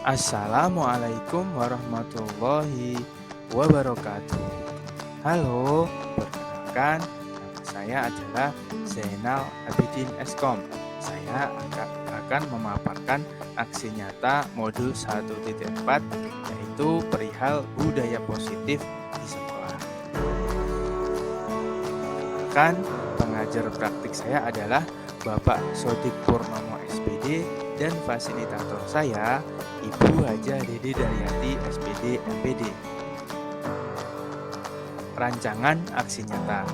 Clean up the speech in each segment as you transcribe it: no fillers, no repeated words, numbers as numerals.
Assalamualaikum warahmatullahi wabarakatuh. Halo, perkenalkan nama saya adalah Zainal Abidin Eskom. Saya akan memaparkan aksi nyata modul 1.4 yaitu perihal budaya positif di sekolah. Kan pengajar praktik saya adalah Bapak Sodik Purnomo SPD dan fasilitator saya Ibu Haja Dede Daryati SPD MPD. Rancangan aksi nyata.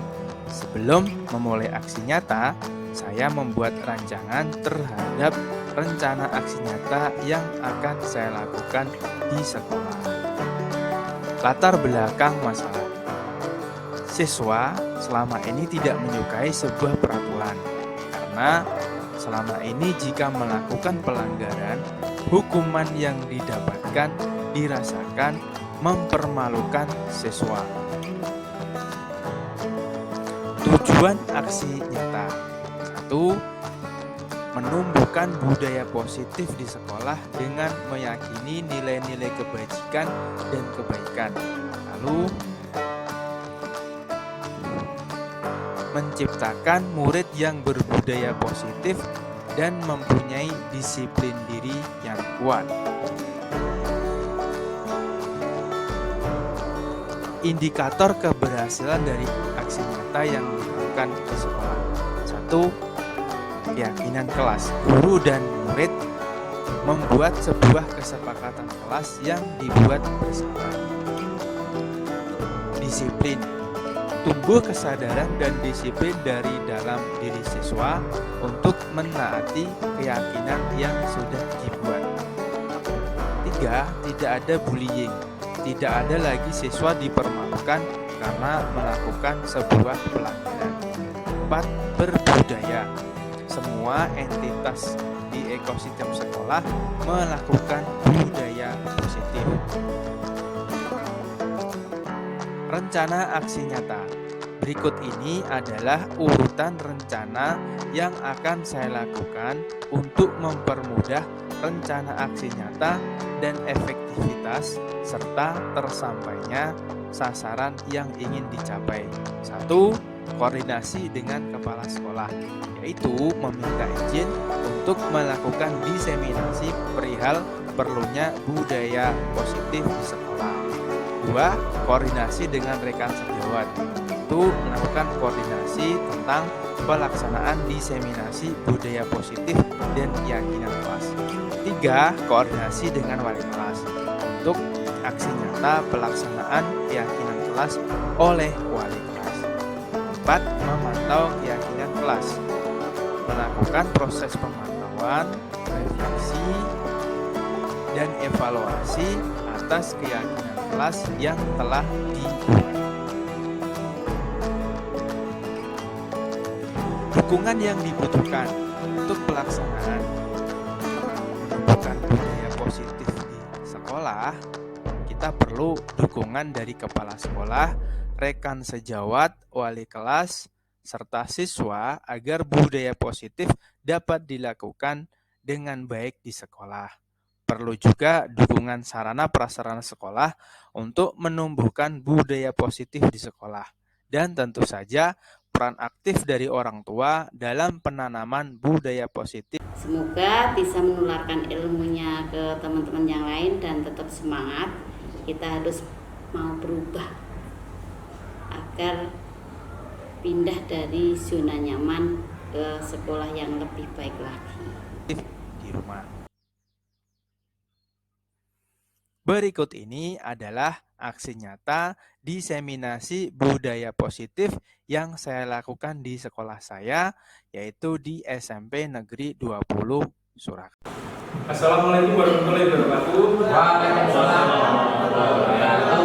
Sebelum memulai aksi nyata, saya membuat rancangan terhadap rencana aksi nyata yang akan saya lakukan di sekolah. Latar belakang masalah. Siswa selama ini tidak menyukai sebuah peraturan karena selama ini jika melakukan pelanggaran, hukuman yang didapatkan dirasakan mempermalukan siswa. Tujuan aksi nyata. 1. Menumbuhkan budaya positif di sekolah dengan meyakini nilai-nilai kebajikan dan kebaikan. Lalu menciptakan murid yang berbudaya positif dan mempunyai disiplin diri yang kuat. Indikator keberhasilan dari aksi nyata yang dilakukan di sekolah. 1. Keyakinan kelas. Guru dan murid membuat sebuah kesepakatan kelas yang dibuat bersama. Disiplin. Tumbuh kesadaran dan disiplin dari dalam diri siswa untuk menaati keyakinan yang sudah dibuat. 3. Tidak ada bullying. Tidak ada lagi siswa dipermalukan karena melakukan sebuah pelanggaran. 4. Berbudaya. Semua entitas di ekosistem sekolah melakukan budaya positif. Rencana aksi nyata. Berikut ini adalah urutan rencana yang akan saya lakukan untuk mempermudah rencana aksi nyata dan efektivitas serta tersampainya sasaran yang ingin dicapai. 1. Koordinasi dengan kepala sekolah, yaitu meminta izin untuk melakukan diseminasi perihal perlunya budaya positif di sekolah. 2. Koordinasi dengan rekan sejawat, itu melakukan koordinasi tentang pelaksanaan diseminasi budaya positif dan keyakinan kelas. 3. Koordinasi dengan wali kelas untuk aksi nyata pelaksanaan keyakinan kelas oleh wali kelas. 4. Memantau keyakinan kelas, melakukan proses pemantauan, refleksi, dan evaluasi atas keyakinan kelas yang telah dibuat. Dukungan yang dibutuhkan untuk pelaksanaan menumbuhkan budaya positif di sekolah, kita perlu dukungan dari kepala sekolah, rekan sejawat, wali kelas, serta siswa agar budaya positif dapat dilakukan dengan baik di sekolah. Perlu juga dukungan sarana prasarana sekolah untuk menumbuhkan budaya positif di sekolah. Dan tentu saja peran aktif dari orang tua dalam penanaman budaya positif. Semoga bisa menularkan ilmunya ke teman-teman yang lain dan tetap semangat. Kita harus mau berubah agar pindah dari zona nyaman ke sekolah yang lebih baik lagi. Di rumah. Berikut ini adalah aksi nyata diseminasi budaya positif yang saya lakukan di sekolah saya, yaitu di SMP Negeri 20 Surakarta. Assalamualaikum warahmatullahi wabarakatuh. Waalaikumsalam warahmatullahi wabarakatuh.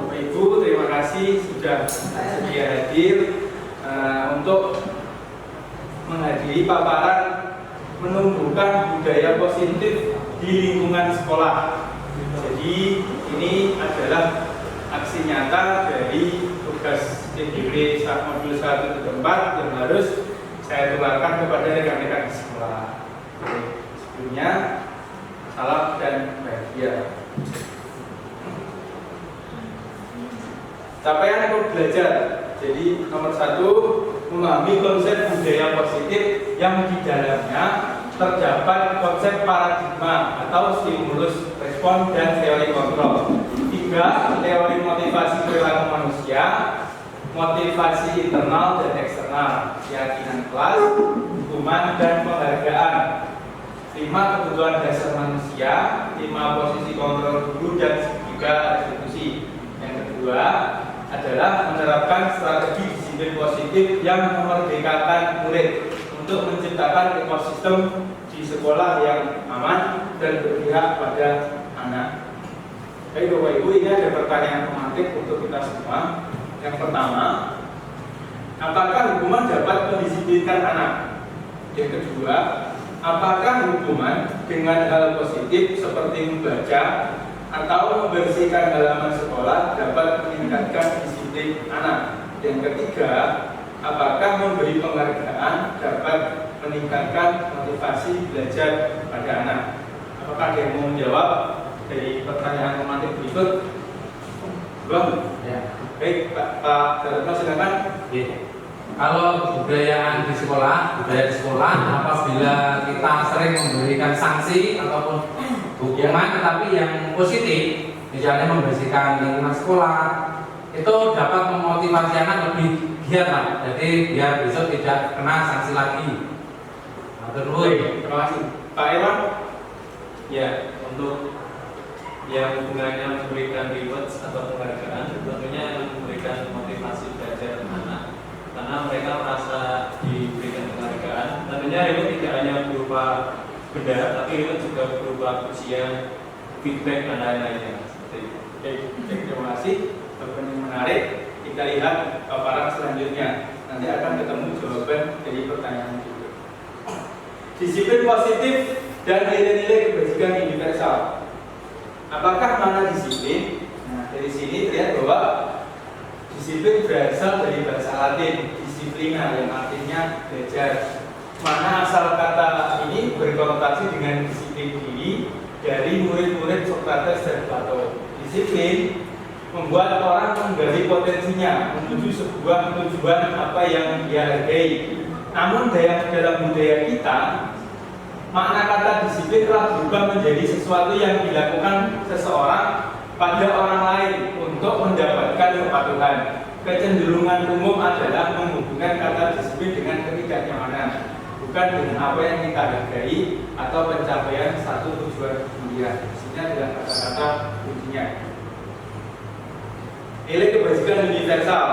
Bapak Ibu, terima kasih sudah sedia hadir untuk menghadiri paparan menumbuhkan budaya positif di lingkungan sekolah. Jadi ini adalah aksi nyata dari tugas TDW modul 1.4 yang harus saya tularkan kepada rekan-rekan di sekolah. Sebelumnya, salam dan baik. Ya. Capaian ekor belajar. Jadi nomor 1, memahami konsep budaya positif yang di dalamnya terdapat konsep paradigma atau stimulus, respon, dan teori kontrol. 3, teori motivasi perilaku manusia, motivasi internal dan eksternal, keyakinan kelas, hukuman, dan penghargaan. 5, kebutuhan dasar manusia. 5, posisi kontrol guru dan juga eksekusi. Yang kedua adalah menerapkan strategi disiplin positif yang memerdekakan murid untuk menciptakan ekosistem di sekolah yang aman dan berpihak pada anak. Baik Bapak Ibu, ini ada pertanyaan pemantik untuk kita semua. Yang pertama, apakah hukuman dapat mendisiplinkan anak? Yang kedua, apakah hukuman dengan hal positif seperti membaca atau membersihkan halaman sekolah dapat meningkatkan disiplin anak? Yang ketiga, apakah memberi penghargaan dapat meningkatkan motivasi belajar pada anak? Apakah ada yang mau menjawab dari pertanyaan pemantik berikut? Belum? Ya. Baik, Pak Garetno silakan. Kalau budaya di sekolah apabila kita sering memberikan sanksi ataupun hukuman tetapi yang positif, misalnya membersihkan lingkungan sekolah, itu dapat memotivasi anak lebih giat lah. Jadi biar besok tidak kena sanksi lagi. Baik, terima kasih. Pak Irwan? Ya, untuk yang hubungannya memberikan rewards atau penghargaan, tentunya memberikan motivasi belajar anak, karena mereka merasa diberikan penghargaan. Tentunya reward tidak hanya berupa benda, tapi reward juga berupa ujian, feedback dan lain-lainnya. Baik, terima kasih. Jawaban yang menarik. Kita lihat paparan selanjutnya. Nanti akan ketemu jawaban dari pertanyaan itu. Disiplin positif dan nilai-nilai kebajikan universal. Apakah makna disiplin? Nah, dari sini terlihat bahwa disiplin berasal dari bahasa Latin disiplina yang artinya belajar. Mana asal kata ini berkonotasi dengan disiplin diri dari murid-murid Socrates dan Plato. Disiplin membuat orang menggali potensinya menuju sebuah tujuan apa yang dia hargai. Namun dalam budaya kita, makna kata disiplin telah berubah menjadi sesuatu yang dilakukan seseorang pada orang lain untuk mendapatkan kepatuhan. Kecenderungan umum adalah menghubungkan kata disiplin dengan ketidaknyamanan, bukan dengan apa yang kita hargai atau pencapaian satu tujuan mulia. Ini adalah kata-kata kuncinya. Nilai kebajikan universal.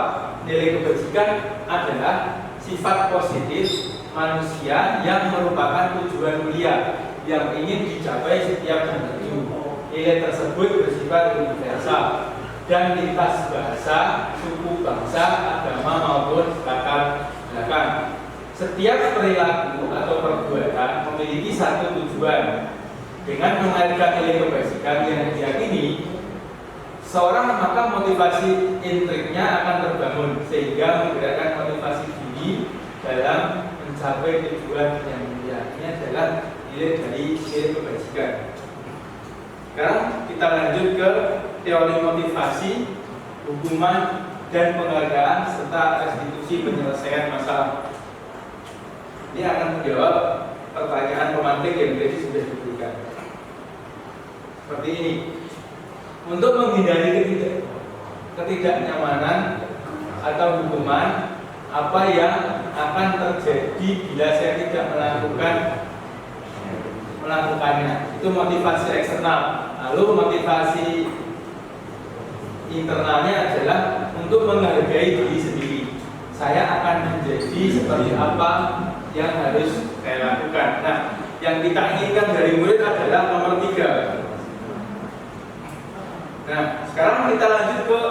Nilai kebajikan adalah sifat positif manusia yang merupakan tujuan mulia yang ingin dicapai setiap individu. Nilai tersebut bersifat universal dan lintas bahasa, suku, bangsa, agama maupun latar belakang. Setiap perilaku atau perbuatan memiliki satu tujuan. Dengan mengaitkan nilai kebajikan yang diyakini, seorang maka motivasi intriknya akan terbangun sehingga menggerakkan motivasi diri dalam mencapai tujuan yang mulia. Ini adalah nilai dari nilai kebajikan. Sekarang kita lanjut ke teori motivasi, hukuman, dan penghargaan serta restitusi penyelesaian masalah. Ini akan menjawab pertanyaan pemantik yang tadi sudah diberikan. Seperti ini. Untuk menghindari ketidaknyamanan atau hukuman, apa yang akan terjadi bila saya tidak melakukannya, itu motivasi eksternal. Lalu motivasi internalnya adalah untuk menghargai diri sendiri. Saya akan menjadi seperti apa yang harus saya lakukan. Nah, yang kita inginkan dari murid adalah nomor 3. Nah, sekarang kita lanjut ke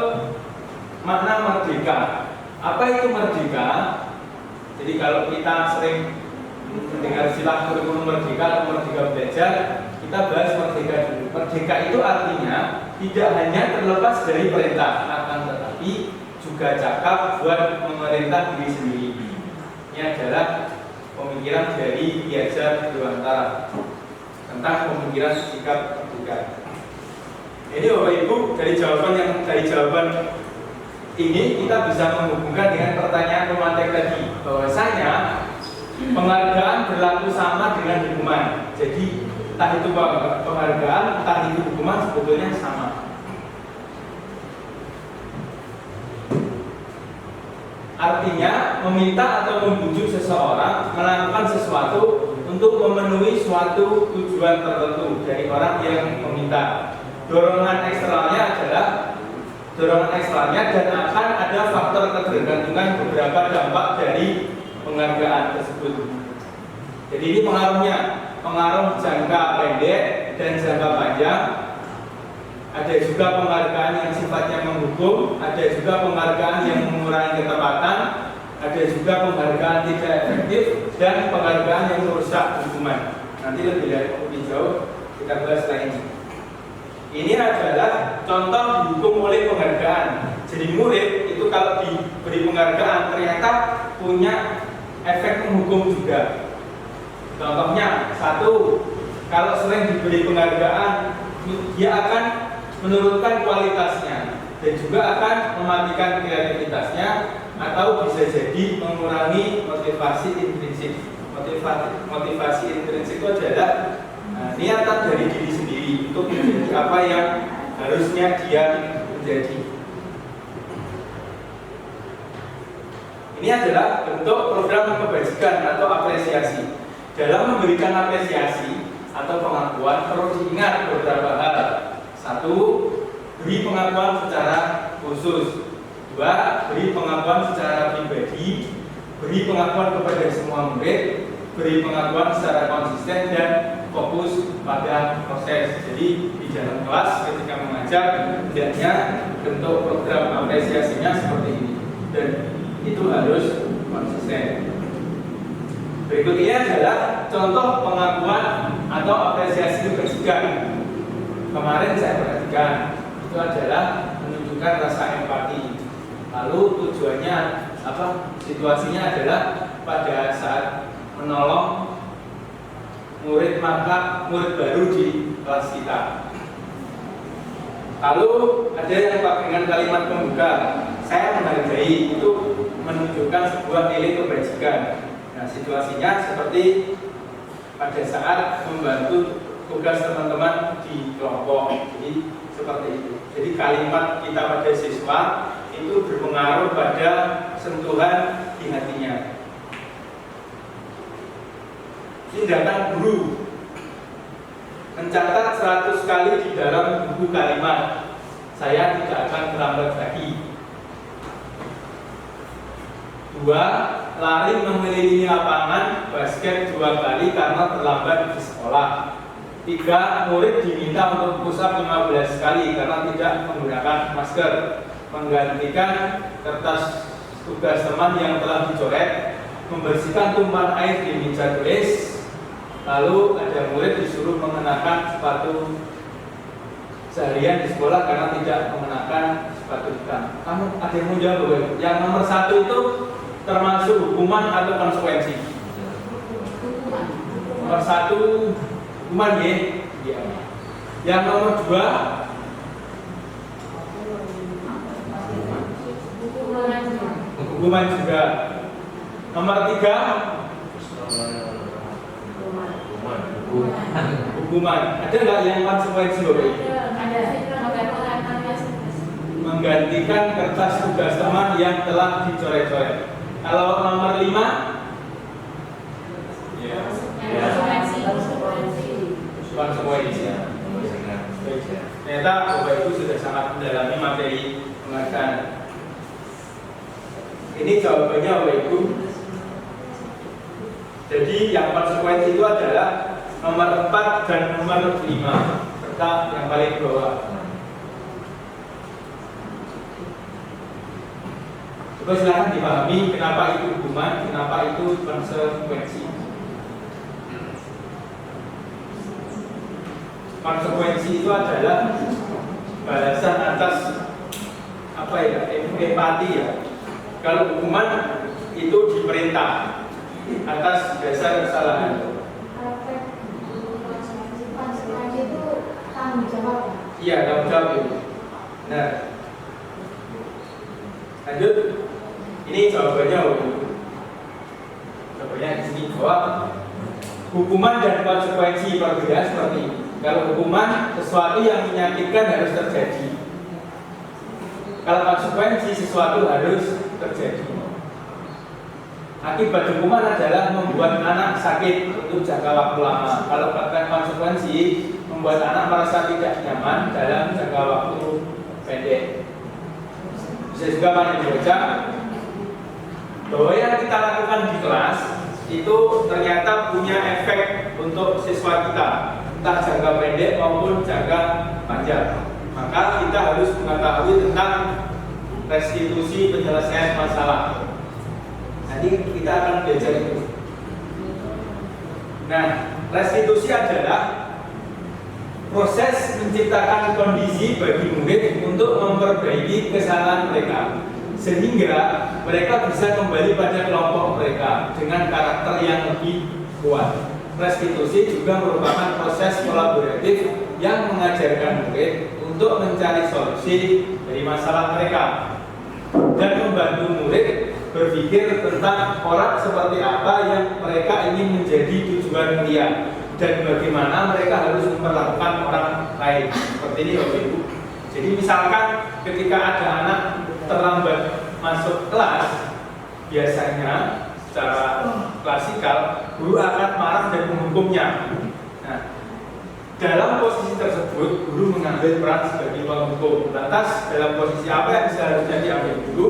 makna merdeka. Apa itu merdeka? Jadi kalau kita sering mendengar istilah kurikulum merdeka atau merdeka belajar, kita bahas merdeka dulu. Merdeka itu artinya tidak hanya terlepas dari perintah, akan tetapi juga cakap buat memerintah diri sendiri. Ini adalah pemikiran dari Ki Hajar Dewantara tentang pemikiran sikap merdeka. Ini Bapak Ibu dari jawaban ini kita bisa menghubungkan dengan pertanyaan pematek tadi, bahwasanya penghargaan berlaku sama dengan hukuman. Jadi entah itu penghargaan, entah itu hukuman sebetulnya sama. Artinya meminta atau membujuk seseorang melakukan sesuatu untuk memenuhi suatu tujuan tertentu dari orang yang meminta. Dorongan eksternalnya dan akan ada faktor ketergantungan beberapa dampak dari penghargaan tersebut. Jadi ini pengaruh jangka pendek dan jangka panjang. Ada juga penghargaan yang sifatnya menghukum, ada juga penghargaan yang mengurangi ketepatan, ada juga penghargaan tidak efektif, dan penghargaan yang merusak hukuman. Nanti lebih jauh kita bahas lainnya. Ini adalah contoh dihukum oleh penghargaan. Jadi murid itu kalau diberi penghargaan ternyata punya efek menghukum juga. Contohnya, satu, kalau sering diberi penghargaan, dia akan menurunkan kualitasnya dan juga akan mematikan kreativitasnya atau bisa jadi mengurangi motivasi intrinsik. Motivasi intrinsik itu adalah niatan dari diri sendiri untuk menjadi apa yang harusnya dia menjadi. Ini adalah bentuk program kebajikan atau apresiasi. Dalam memberikan apresiasi atau pengakuan perlu diingat beberapa hal. Satu, beri pengakuan secara khusus. Dua, beri pengakuan secara pribadi. Beri pengakuan kepada semua murid. Beri pengakuan secara konsisten dan fokus pada proses. Jadi di dalam kelas ketika mengajar hendaknya bentuk program apresiasinya seperti ini dan itu harus konsisten. Berikut ini adalah contoh pengakuan atau apresiasi kebajikan. Kemarin saya perhatikan itu adalah menunjukkan rasa empati. Lalu tujuannya apa? Situasinya adalah pada saat menolong murid baru di kelas kita. Lalu ada yang dengan kalimat pembuka, saya menghargai, itu menunjukkan sebuah nilai kebajikan. Nah, situasinya seperti pada saat membantu tugas teman-teman di kelompok. Jadi seperti itu. Jadi kalimat kita pada siswa itu berpengaruh pada sentuhan di hatinya. Tindakan guru mencatat 100 kali di dalam buku kalimat, saya tidak akan terlambat lagi. 2. Lari mengelilingi lapangan basket 2 kali karena terlambat di sekolah. 3. Murid diminta untuk push up 15 kali karena tidak menggunakan masker. Menggantikan kertas tugas teman yang telah dicoret. Membersihkan tumpahan air di meja tulis. Lalu ada murid disuruh mengenakan sepatu seharian di sekolah karena tidak mengenakan sepatu hitam. Kamu ada yang mau jawab? Yang nomor 1 itu termasuk hukuman atau konsekuensi? Nomor 1 hukuman ya? Iya. Yang nomor 2 hukuman juga. Nomor 3 hukuman. Ada nggak yang konsekuensi Bapak? Ada. Menggantikan kertas tugas teman yang telah dicoret-coret. Kalau nomor 5 konsekuensi. Ternyata Bapak Ibu sudah sangat mendalami materi penghargaan. Ini jawabannya Bapak Ibu. Jadi yang konsekuensi itu adalah nomor 4 dan nomor 5 serta yang paling bawah. Coba silahkan dipahami kenapa itu hukuman, kenapa itu konsekuensi. Konsekuensi itu adalah balasan atas apa ya, empati ya. Kalau hukuman itu diperintah atas dasar kesalahan. Konsekuensi itu tanggung jawab. Iya, kamu jawab Ibu. Nah, lanjut. Ini jawabannya Ibu. Jawabannya di sini bahwa hukuman dan konsekuensi perbedaan seperti ini. Kalau hukuman, sesuatu yang menyakitkan harus terjadi. Kalau konsekuensi, sesuatu harus terjadi. Akibat hukuman adalah membuat anak sakit untuk jangka waktu lama. Kalau konsekuensi, membuat anak merasa tidak nyaman dalam jangka waktu pendek. Bisa juga Pak dibaca bahwa yang kita lakukan di kelas itu ternyata punya efek untuk siswa kita, entah jangka pendek maupun jangka panjang. Maka kita harus mengetahui tentang restitusi penyelesaian masalah. Nanti kita akan belajar itu. Nah, restitusi adalah proses menciptakan kondisi bagi murid untuk memperbaiki kesalahan mereka, sehingga mereka bisa kembali pada kelompok mereka dengan karakter yang lebih kuat. Restitusi juga merupakan proses kolaboratif yang mengajarkan murid untuk mencari solusi dari masalah mereka dan membantu murid berpikir tentang orang seperti apa yang mereka ingin menjadi tujuan mulia dan bagaimana mereka harus memperlakukan orang lain. Seperti ini Bapak Ibu. Jadi misalkan ketika ada anak terlambat masuk kelas, biasanya secara klasikal guru akan marah dan menghukumnya. Nah, dalam posisi tersebut guru mengambil peran sebagai penghukum. Lantas dalam posisi apa yang seharusnya diambil guru?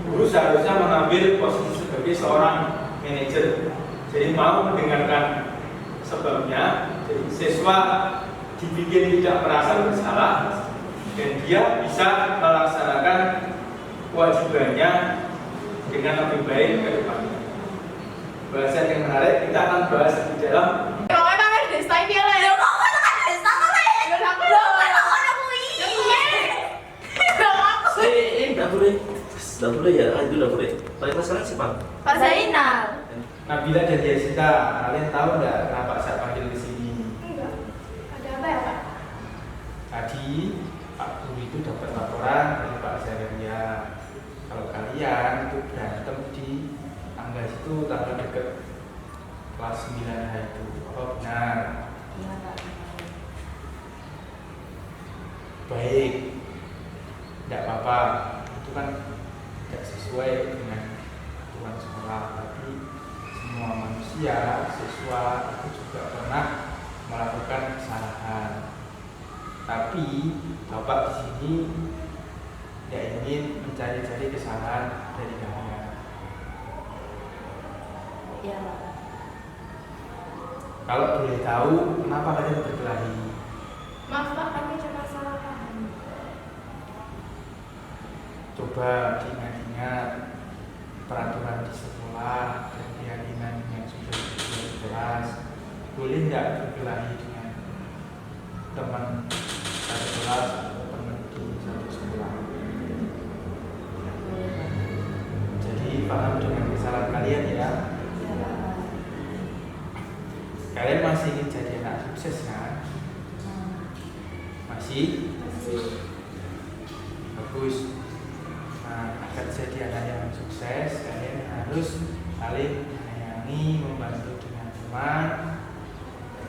Guru seharusnya mengambil posisi sebagai seorang manajer. Jadi mau mendengarkan sebabnya, jadi siswa dibikin tidak merasa bersalah dan dia bisa melaksanakan kewajibannya dengan lebih baik ke depannya. Bahasan yang menarik kita akan bahas di dalam. Dapur ya, itu dapur. Paling sekarang siapa? Pak Zainal. Nabila dan Jessica, kalian tahu nggak kenapa saya panggil ke sini? Enggak. Ada apa ya Pak? Tadi Pak Guru itu dapat laporan dari Pak Zakaria. Kalau kalian itu berantem di tangga situ, tangga dekat kelas 9H itu, apa benar? Iya Pak. Baik, tidak apa-apa. Itu kan tidak sesuai dengan aturan sekolah, tapi semua manusia, siswa itu juga pernah melakukan kesalahan. Tapi Bapak di sini tidak ingin mencari-cari kesalahan dari kalian. Iya Pak. Kalau boleh tahu, kenapa kalian berkelahi? Maaf Pak, kami cuma salah paham. Coba diingat-ingat peraturan di sekolah dan keyakinan yang sudah jelas. Boleh nggak berkelahi dengan teman satu kelas atau teman di satu sekolah? Jadi paham dengan kesalahan kalian ya. Iya Pak. Kalian masih ingin jadi anak sukses kan? Masih? Bagus. Nah, agar jadi anak yang sukses, kalian harus saling menyayangi, membantu dengan teman,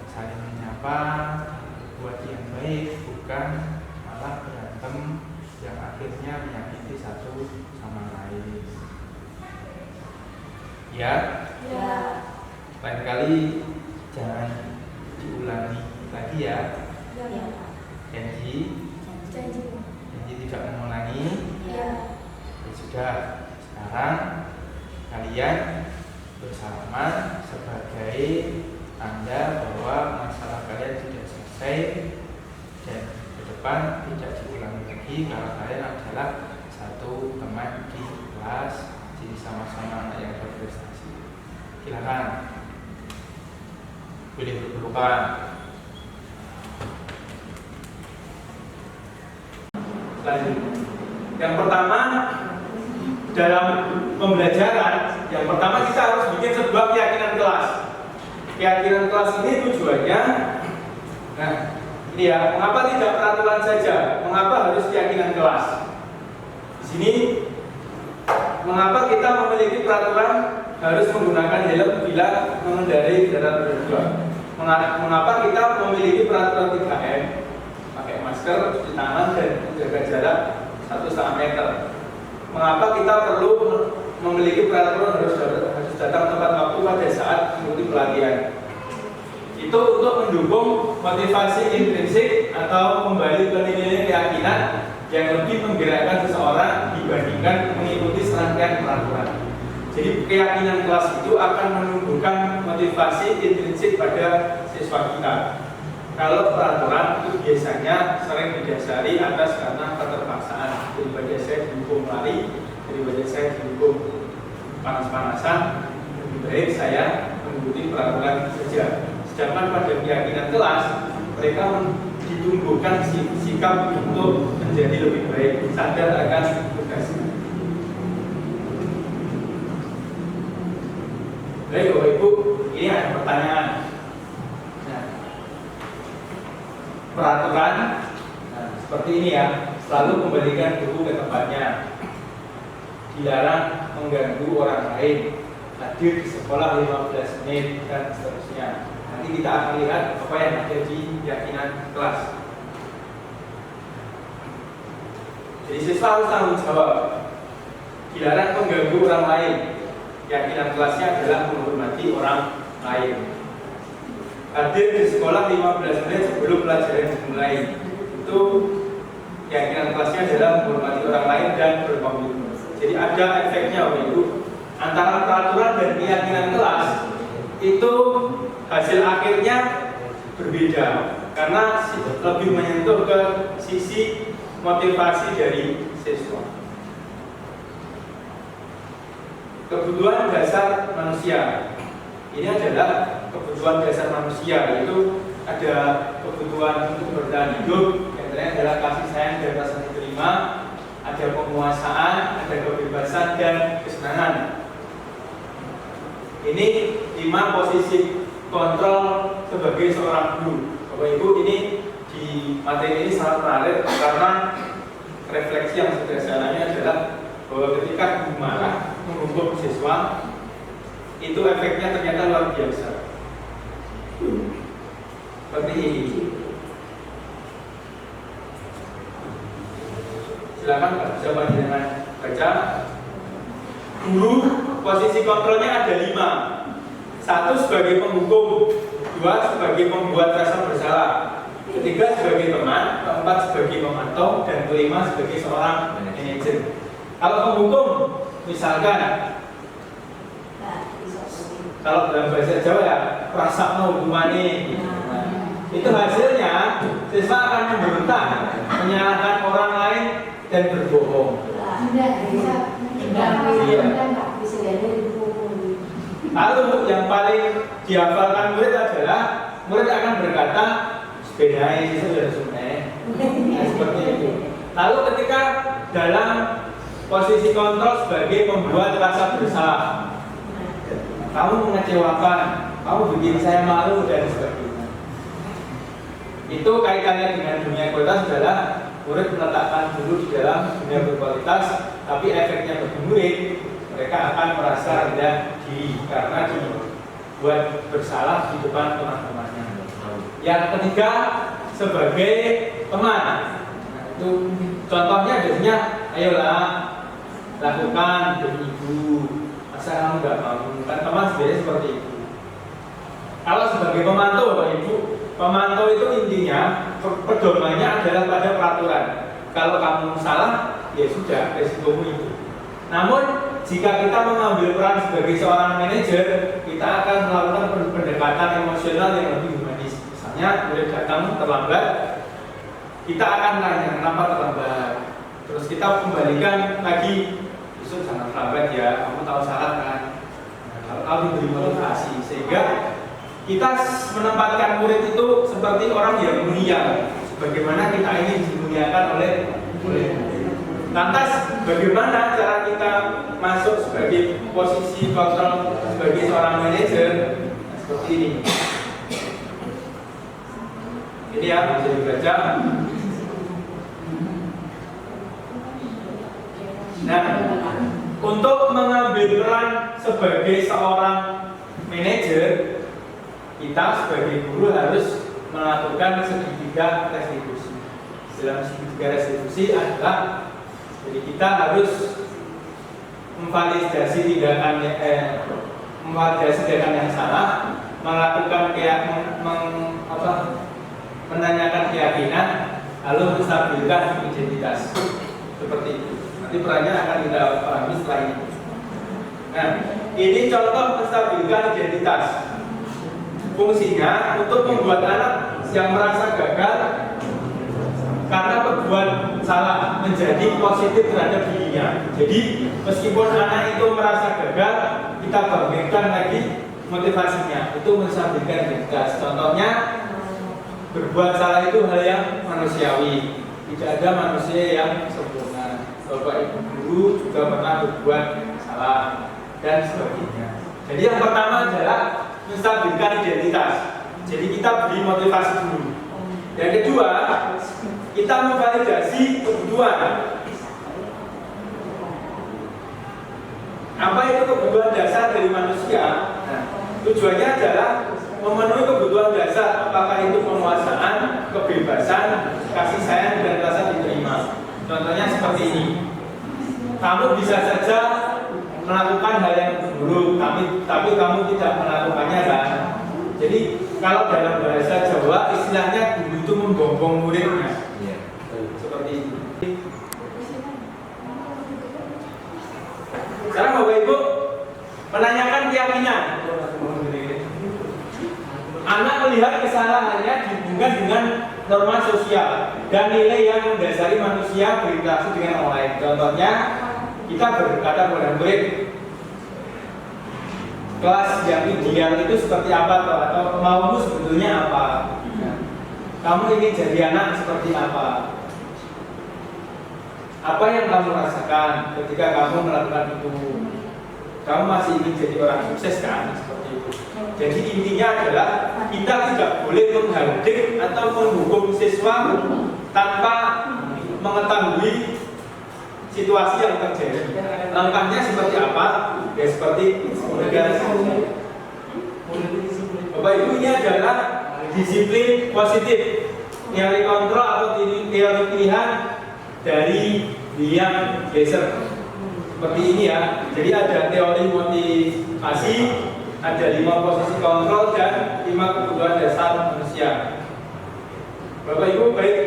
saling menyapa, berbuat yang baik, bukan malah berantem yang akhirnya menyakiti satu sama lain. Ya, Iya. lain kali jangan diulangi lagi ya. Iya Pak. Janji, Janji. janji tidak mengulangi. Iya. Ya sudah, sekarang kalian bersalaman sebagai tanda bahwa masalah kalian sudah selesai dan ke depan tidak diulangi lagi karena kalian adalah satu teman di kelas, jadi sama-sama anak yang berprestasi. Silakan, boleh berpelukan. Lanjut. Yang pertama, dalam pembelajaran, yang pertama kita harus bikin sebuah keyakinan kelas. Keyakinan kelas ini tujuannya, nah, Ini ya, mengapa tidak peraturan saja? Mengapa harus keyakinan kelas? Di sini, mengapa kita memiliki peraturan harus menggunakan helm bila mengendarai kendaraan roda 2? Mengapa kita memiliki peraturan 3M? Pakai masker, cuci tangan, dan menjaga jarak 1,5 meter. Mengapa kita perlu memiliki peraturan harus datang tepat waktu pada saat mengikuti pelatihan? Itu untuk mendukung motivasi intrinsik atau kembali ke nilai keyakinan yang lebih menggerakkan seseorang dibandingkan mengikuti serangkaian peraturan. Jadi keyakinan kelas itu akan menumbuhkan motivasi intrinsik pada siswa kita. Kalau peraturan itu biasanya sering didasari atas karena keterpaksaan. Daripada saya dihukum lari, daripada saya dihukum panas-panasan, lebih baik saya mengikuti peraturan saja. Sedangkan pada keyakinan kelas, mereka ditumbuhkan sikap untuk menjadi lebih baik, sadar akan tugas. Baik Bapak Ibu, ini ada pertanyaan. Nah, peraturan seperti ini ya, selalu kembalikan buku ke tempatnya. Dilarang mengganggu orang lain, hadir di sekolah 15 menit dan seterusnya. Nanti kita akan lihat apa yang ada di keyakinan kelas. Jadi siswa harus tanggung jawab. Dilarang mengganggu orang lain. Keyakinan kelasnya adalah menghormati orang lain. Hadir di sekolah 15 menit sebelum pelajaran dimulai. Itu keyakinan kelasnya adalah menghormati orang lain dan berkomitmen. Jadi ada efeknya Bapak Ibu. Antara peraturan dan keyakinan kelas itu hasil akhirnya berbeda karena lebih menyentuh ke sisi motivasi dari siswa. Kebutuhan dasar manusia ini adalah kebutuhan dasar manusia, yaitu ada kebutuhan untuk bertahan hidup, yang terakhir adalah kasih sayang dan rasa diterima, ada penguasaan, ada kebebasan dan kesenangan. Ini 5 posisi kontrol sebagai seorang guru. Bapak Ibu, ini di materi ini sangat menarik karena refleksi yang sudah saya alami adalah bahwa ketika guru marah menghukum siswa, itu efeknya ternyata luar biasa. Seperti ini. Silakan Pak, bisa panjenengan baca. Guru posisi kontrolnya ada 5. 1 sebagai penghukum, 2 sebagai pembuat rasa bersalah, 3 sebagai teman, 4 sebagai pemantau, dan 5 sebagai seorang manajer. Kalau penghukum, misalkan, kalau dalam bahasa Jawa ya, prasakno hukumane. Itu hasilnya siswa akan memberontak, menyalahkan orang lain dan berbohong. Lalu yang paling dihafalkan murid adalah murid akan berkata sepedai itu dan sungai, seperti itu. Lalu ketika dalam posisi kontrol sebagai pembuat rasa bersalah, kamu mengecewakan, kamu bikin saya malu dan sebagainya. Itu kaitannya dengan dunia kualitas adalah murid meletakkan dulu di dalam dunia berkualitas, tapi efeknya bagi murid, mereka akan merasa rendah diri karena dibuat bersalah di depan teman-temannya. Yang ketiga sebagai teman. Nah, itu contohnya biasanya, ayolah lakukan demi ibu. Masa kamu nggak mau? Kan teman sebenarnya seperti itu. Kalau sebagai pemantau, Bapak Ibu, pemantau itu intinya pedomannya adalah pada peraturan. Kalau kamu salah, ya sudah, resikomu itu. Namun jika kita mengambil peran sebagai seorang manajer, kita akan melakukan pendekatan emosional yang lebih humanis. Misalnya, murid datang terlambat, kita akan tanya kenapa terlambat. Terus kita kembalikan lagi, besok jangan terlambat ya, kamu tahu salah kan. Kalau kamu diberi motivasi, sehingga kita menempatkan murid itu seperti orang yang mulia, sebagaimana kita ingin dimuliakan oleh murid. Lantas bagaimana cara kita masuk sebagai posisi kontrol sebagai seorang manajer? Nah, seperti ini. Ini ya bisa dibaca. Nah, untuk mengambil peran sebagai seorang manajer, kita sebagai guru harus melakukan segitiga restitusi. Dalam segitiga restitusi adalah jadi kita harus memvalidasi tindakan yang salah, melakukan menanyakan keyakinan, lalu menstabilkan identitas. Seperti itu. Nanti perannya akan kita pahami setelah ini. Nah, ini contoh menstabilkan identitas. Fungsinya untuk membuat anak yang merasa gagal karena berbuat salah menjadi positif terhadap dirinya. Jadi meskipun anak itu merasa gagal, kita bangkitkan lagi motivasinya. Itu menstabilkan identitas. Contohnya, berbuat salah itu hal yang manusiawi. Tidak ada manusia yang sempurna. Bapak Ibu guru juga pernah berbuat salah dan sebagainya. Jadi yang pertama adalah menstabilkan identitas. Jadi kita beri motivasi dulu. Yang kedua, kita memvalidasi kebutuhan. Apa itu kebutuhan dasar dari manusia? Nah, tujuannya adalah memenuhi kebutuhan dasar, apakah itu penguasaan, kebebasan, kasih sayang, dan rasa diterima. Contohnya seperti ini. Kamu bisa saja melakukan hal yang buruk, tapi kamu tidak melakukannya kan? Jadi kalau dalam bahasa Jawa istilahnya guru itu membombong muridnya. Seperti itu. Sekarang Bapak Ibu menanyakan keyakinan. Anak melihat kesalahannya dihubungkan dengan norma sosial dan nilai yang mendasari manusia berinteraksi dengan orang lain. Contohnya, kita berkata kepada murid, kelas yang ideal itu seperti apa atau maumu sebetulnya apa? Kamu ingin jadi anak seperti apa? Apa yang kamu rasakan ketika kamu melakukan itu? Kamu masih ingin jadi orang sukses kan? Seperti itu. Jadi intinya adalah kita tidak boleh menghardik atau menghukum siswa tanpa mengetahui situasi yang terjadi. Langkahnya seperti apa? Ya seperti negara. Bapak Ibu, ini adalah disiplin positif, teori kontrol atau teori pilihan dari William Glasser. Seperti ini ya. Jadi ada teori motivasi, ada 5 posisi kontrol dan 5 kebutuhan dasar manusia. Bapak Ibu, baik,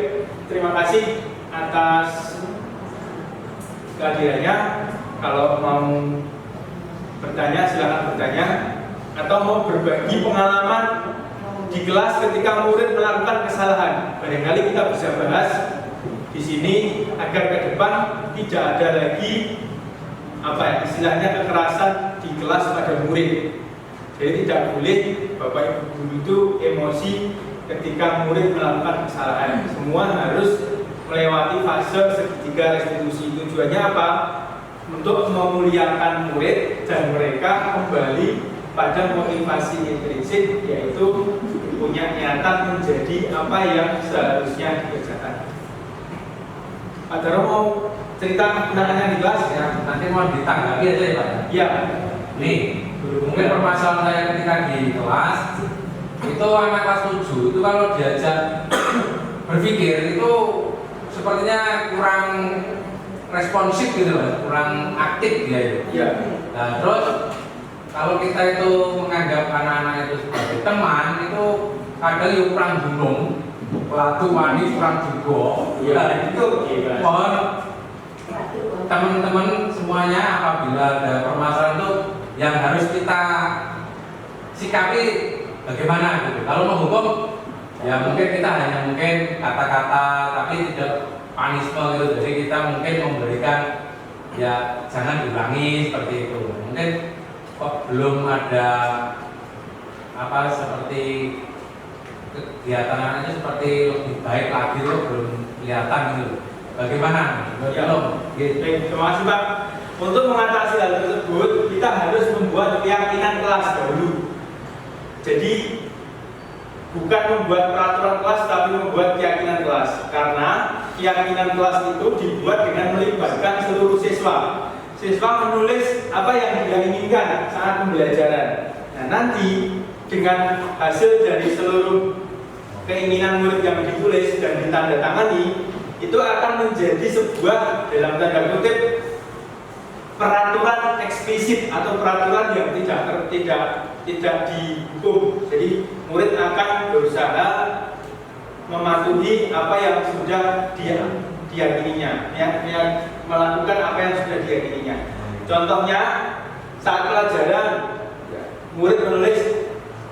terima kasih atas kehadirannya. Kalau mau bertanya silakan bertanya, atau mau berbagi pengalaman di kelas ketika murid melakukan kesalahan. Barangkali kita bisa bahas di sini agar ke depan tidak ada lagi istilahnya kekerasan di kelas pada murid. Jadi tidak boleh Bapak Ibu guru itu emosi ketika murid melakukan kesalahan. Semua harus melewati fase segitiga restitusi. Tujuannya apa? Untuk memuliakan murid dan mereka kembali pada motivasi intrinsik, yaitu punya niatan menjadi apa yang seharusnya dikerjakan. Pak Daro mau cerita penanganan di kelas? Ya, nanti mau ditanggapi aja ya Pak. Iya. Nih, mungkin permasalahan saya ketika di kelas itu anak kelas 7 itu kalau diajak berpikir itu sepertinya kurang responsif gitu Mas, kurang aktif dia itu. Iya. Nah, terus kalau kita itu menganggap anak-anak itu sebagai teman itu kadang yuk kurang gunung, pelatu manis kurang juga. Iya, itu mohon teman-teman semuanya apabila ada permasalahan itu yang harus kita sikapi bagaimana gitu. Kalau menghukum ya mungkin kita hanya mungkin kata-kata tapi tidak panisme gitu. Jadi kita mungkin memberikan ya jangan diulangi seperti itu. Mungkin kok belum ada seperti kegiatan anaknya seperti lebih baik lagi loh, belum kelihatan gitu. Bagaimana? Belum. Baik, terima kasih Pak. Untuk mengatasi hal tersebut, kita harus membuat keyakinan kelas dahulu. Jadi bukan membuat peraturan kelas tapi membuat keyakinan kelas. Karena keyakinan kelas itu dibuat dengan melibatkan seluruh siswa. Siswa menulis apa yang dia inginkan saat pembelajaran. Nah, nanti dengan hasil dari seluruh keinginan murid yang ditulis dan ditandatangani, itu akan menjadi sebuah, dalam tanda kutip, peraturan eksplisit atau peraturan yang tidak dihukum. Jadi murid akan berusaha mematuhi apa yang sudah diyakininya, melakukan apa yang sudah diyakininya. Contohnya saat pelajaran, murid menulis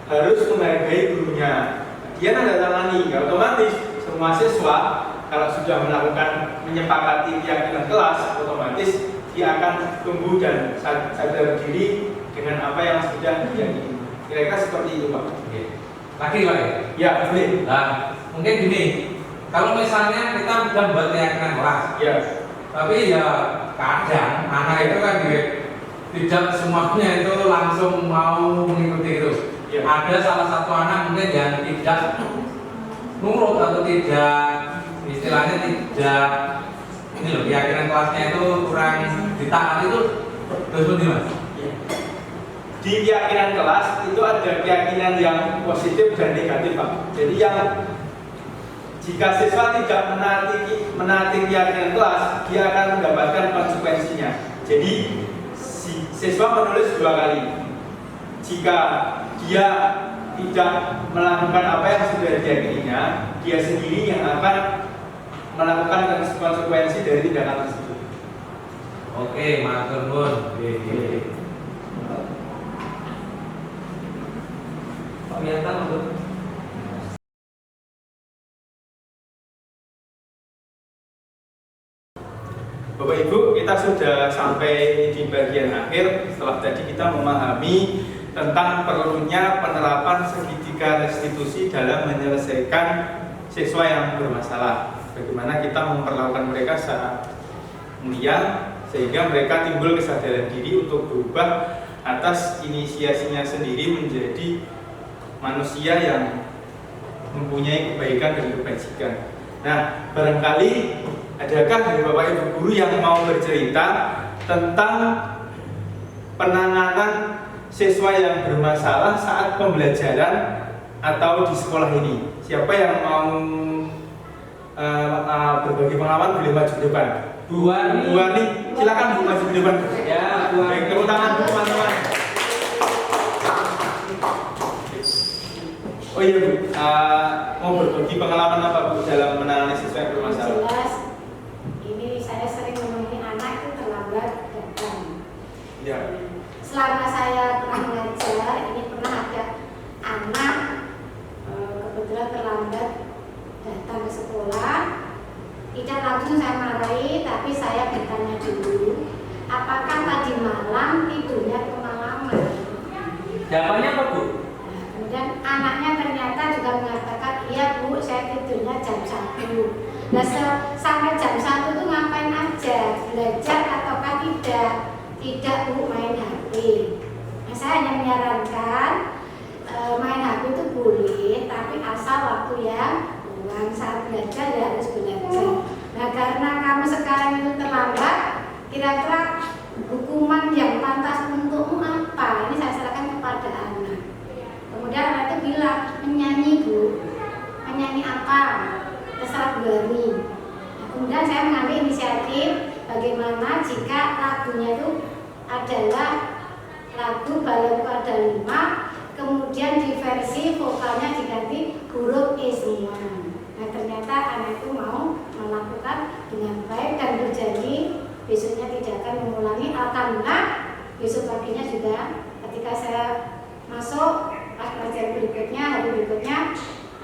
harus menghargai gurunya. Dia nandatangani, otomatis semua siswa kalau sudah melakukan menyepakati keyakinan kelas, otomatis dia akan tumbuh dan sadar diri dengan apa yang sudah diyakini. Kira-kira seperti itu, Pak. Oke. Lagi Pak Ya, boleh. Nah, mungkin gini, kalau misalnya kita sudah buat keyakinan kelas, Ya. tapi ya kadang anak itu kan tidak semuanya itu langsung mau mengikuti itu. Ya. Ada salah satu anak mungkin yang tidak nurut atau tidak, istilahnya tidak, ini loh, keyakinan kelasnya itu kurang ditaati, itu terus seperti Mas? Di keyakinan kelas itu ada keyakinan yang positif dan negatif, Pak. Jadi yang jika siswa tidak menaati keyakinan kelas, dia akan mendapatkan konsekuensinya. Jadi siswa menulis 2 kali. Jika dia tidak melakukan apa yang sudah diyakininya, dia sendiri yang akan melakukan konsekuensi dari tindakan tersebut. Oke, matur nuwun. Pak Mianta untuk Bapak Ibu, kita sudah sampai di bagian akhir. Setelah tadi kita memahami tentang perlunya penerapan segitiga restitusi dalam menyelesaikan siswa yang bermasalah. Bagaimana kita memperlakukan mereka secara mulia sehingga mereka timbul kesadaran diri untuk berubah atas inisiasinya sendiri menjadi manusia yang mempunyai kebaikan dan kebajikan. Nah, barangkali adakah dari Bapak Ibu guru yang mau bercerita tentang penanganan siswa yang bermasalah saat pembelajaran atau di sekolah ini? Siapa yang mau berbagi pengalaman boleh maju ke depan. Bu Wani, silakan Bu maju ke depan. ya, Bu Baik, tepuk tangan teman-teman. Oh iya Bu, mau berbagi pengalaman apa Bu dalam menangani siswa yang bermasalah? Jelas, ini saya sering menemui anak itu terlambat datang. Ya. Selama saya pernah mengajar, ini pernah ada anak kebetulan terlambat datang ke sekolah. Tidak langsung saya marahi, tapi saya bertanya dulu, apakah tadi malam tidurnya kemalaman? Jawabannya apa Bu? Nah, kemudian anaknya ternyata juga mengatakan, iya Bu, saya tidurnya jam 1. Nah, sampai jam 1 itu ngapain aja? Belajar ataukah tidak? Tidak Bu, main HP. Nah, saya hanya menyarankan main HP itu boleh, tapi asal waktu yang luang. Saat belajar ya harus belajar. Nah, karena kamu sekarang itu terlambat, kira-kira hukuman yang pantas untukmu apa? Ini saya serahkan kepada anak. Kemudian anak itu bilang, menyanyi Bu. Menyanyi apa? Terserah Bu Ani. Nah, kemudian saya mengambil inisiatif bagaimana jika lagunya itu adalah lagu Balonku Ada 5, kemudian di versi vokalnya diganti huruf E semua. Nah, ternyata anak itu mau melakukan dengan baik dan berjanji besoknya tidak akan mengulangi. Alhamdulillah besok paginya juga ketika saya masuk pas pelajaran berikutnya, hari berikutnya,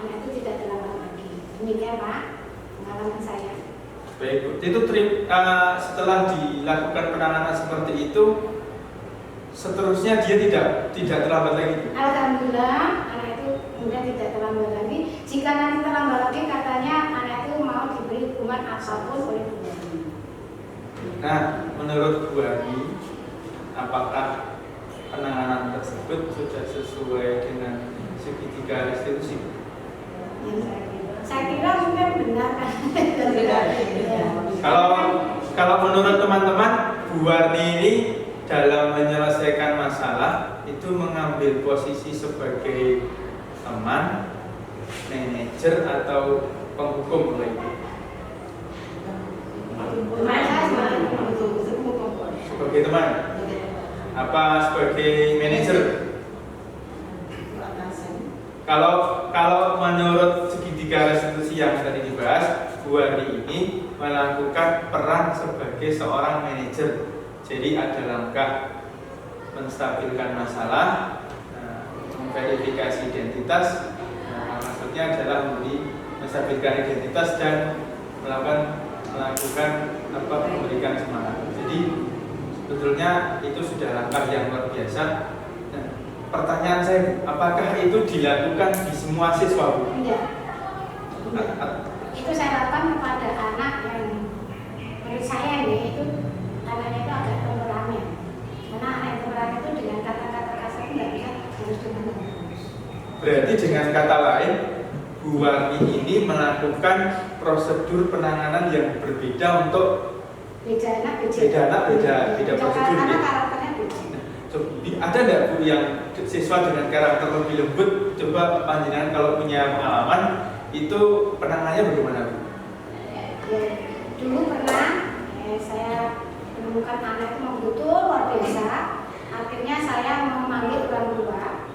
anak itu tidak terlambat lagi. Demikian Pak pengalaman saya. Baik Bu, itu setelah dilakukan penanganan seperti itu, seterusnya dia tidak terlambat lagi. Alhamdulillah anak itu kemudian tidak terlambat lagi. Jika nanti terlambat lagi, katanya anak itu mau diberi hukuman apapun oleh Bu Ani. Nah, menurut Bu Ani, apakah penanganan tersebut sudah sesuai dengan segitiga restitusi? Saya kira mungkin benar kan. Kalau menurut teman-teman, Bu Warni ini dalam menyelesaikan masalah itu mengambil posisi sebagai teman, manajer atau penghukum lagi? Sebagai teman? Apa sebagai manajer? Kalau menurut segitiga restitusi yang tadi dibahas, Bu Warni ini melakukan peran sebagai seorang manajer. Jadi ada langkah menstabilkan masalah, memverifikasi identitas. Maksudnya adalah menstabilkan identitas dan memberikan semangat. Jadi sebetulnya itu sudah langkah yang luar biasa. Nah, pertanyaan saya, apakah itu dilakukan di semua siswa, Bu? Tidak. Itu saya lakukan kepada anak yang menurut saya itu anaknya itu agak temperamen. Karena anak yang temperamen itu dengan kata-kata kasar itu nggak bisa harus dibentuk. Berarti dengan kata lain, Bu Warni ini melakukan prosedur penanganan yang berbeda untuk beda anak beda prosedur. Karena karakternya beda. Ada nggak Bu yang siswa dengan karakter lebih lembut? Coba panjenengan kalau punya pengalaman itu penanganannya bagaimana, Bu? Ya, dulu pernah saya menemukan anak itu betul luar biasa. Akhirnya saya memanggil orang tua.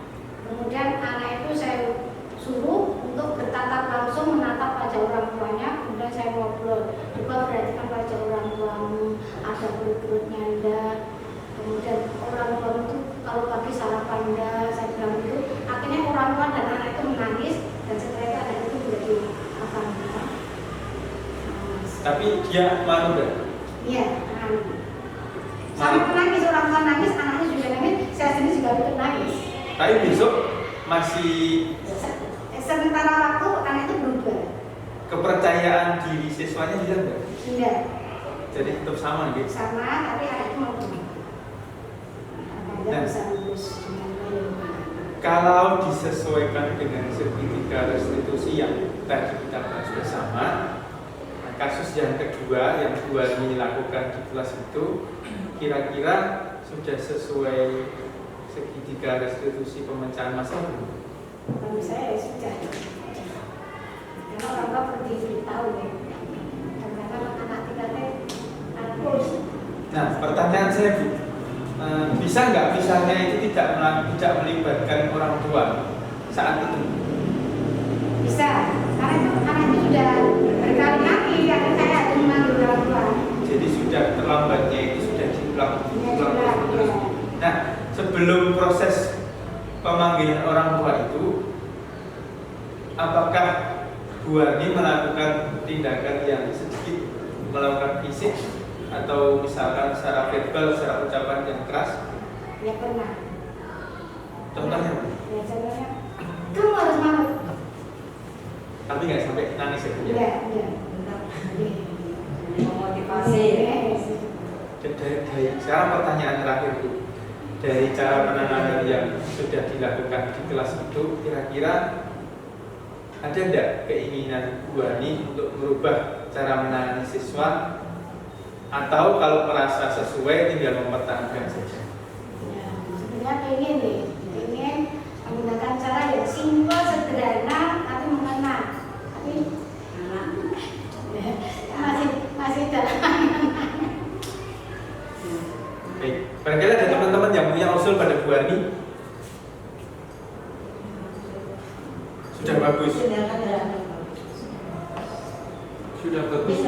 Kemudian anak itu saya suruh untuk bertatap langsung menatap wajah orang tuanya. Kemudian saya ngobrol, coba perhatikan wajah orang tuamu, ada perut-perutnya enggak. Kemudian orang tua itu kalau pagi sarapan enggak, saya bilang gitu. Akhirnya orang tua dan anak itu menangis dan setelah itu anak itu menjadi apa namanya? Tapi dia malu nggak? Iya, menangis. Sampai menangis, orang tua nangis, anaknya juga nangis, saya sendiri juga ikut nangis. Tapi besok masih Sementara waktu anak itu berubah. kepercayaan diri siswanya hilang nggak? Tidak. Jadi tetap sama gitu. Sama, tapi anak itu mau berubah. Dia bisa lulus dengan baik. Kalau disesuaikan dengan segitiga restitusi yang tadi kita bahas bersama, kasus yang kedua yang Bu Warni lakukan di kelas itu kira-kira sudah sesuai segitiga restitusi pemecahan masalah belum? Bagi saya ya sudah. Karena orang tua perlu diberitahu ya. Dan karena anak kita harus. Nah, pertanyaan saya, Bu, bisa nggak misalnya itu tidak melibatkan orang tua saat itu? Bisa, karena itu anak itu sudah berkali-kali karena saya ada memanggil orang tua. Jadi sudah terlambatnya itu sudah diulang terus. Ya. Nah, sebelum proses pemanggilan orang tua itu, apakah Bu Warni melakukan tindakan yang sedikit melakukan fisik atau misalkan secara verbal, secara ucapan yang keras? Ya pernah. Contohnya? Ya contohnya, kamu harus manut. Tapi nggak sampai nangis ya? Iya, iya. Motivasi. Dari sekarang pertanyaan terakhir, Bu. Dari cara penanganan yang sudah dilakukan di kelas itu, kira-kira ada enggak keinginan Bu Warni untuk merubah cara menangani siswa, atau kalau merasa sesuai tinggal mempertahankan saja? Ya, sebenarnya pengen menggunakan cara yang simpel, sederhana, tapi mengena. Tapi masih dalam. Baik, barangkali ada teman-teman yang punya usul pada Bu Warni. Sudah bagus. Sudah bagus.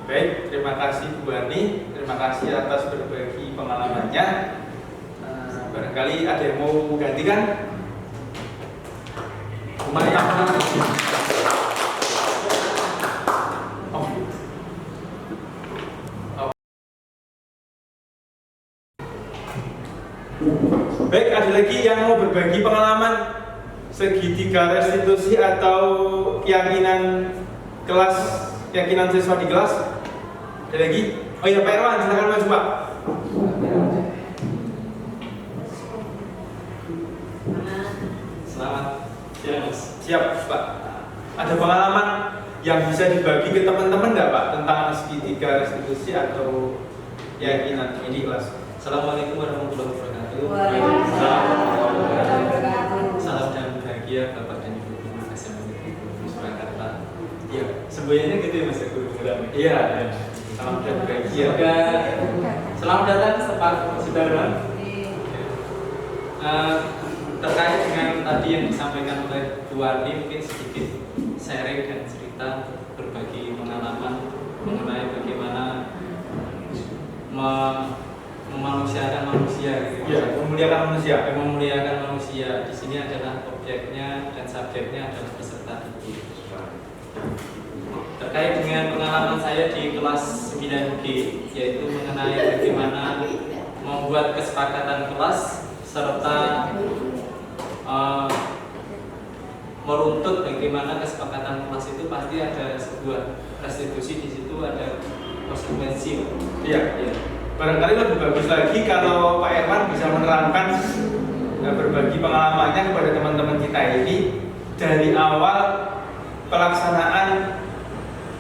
Baik, terima kasih Bu Warni, terima kasih atas berbagi pengalamannya. Barangkali ada yang mau gantikan? Lumayan. Baik, ada lagi yang mau berbagi pengalaman segitiga restitusi atau keyakinan kelas, keyakinan siswa di kelas? Ada lagi? Oh iya, Pak Irwan, silakan maju, Pak. Selamat siang, Mas. Siap, Pak. Ada pengalaman yang bisa dibagi ke teman-teman nggak, Pak, tentang segitiga restitusi atau keyakinan ini kelas? Assalamualaikum warahmatullahi wabarakatuh. Salam dan bahagia Bapak dan Ibu Guru SMA Negeri Surakarta. Iya, semuanya gitu ya Mas Guru. Iya. Salam dan bahagia. Selamat datang Pak Saudara. Terkait dengan tadi yang disampaikan oleh Bu Warni, mungkin sedikit sharing dan cerita berbagi pengalaman mengenai bagaimana memanusiakan manusia gitu. Ya, memuliakan manusia. Memuliakan manusia. Di sini adalah objeknya dan subjeknya adalah peserta didik. Terkait dengan pengalaman saya di kelas 9G, yaitu mengenai bagaimana membuat kesepakatan kelas serta meruntut bagaimana kesepakatan kelas itu pasti ada sebuah restitusi, di situ ada konsekuensi. Iya. Ya. Barangkali lebih bagus lagi kalau Pak Erwan bisa menerangkan berbagi pengalamannya kepada teman-teman kita ini dari awal pelaksanaan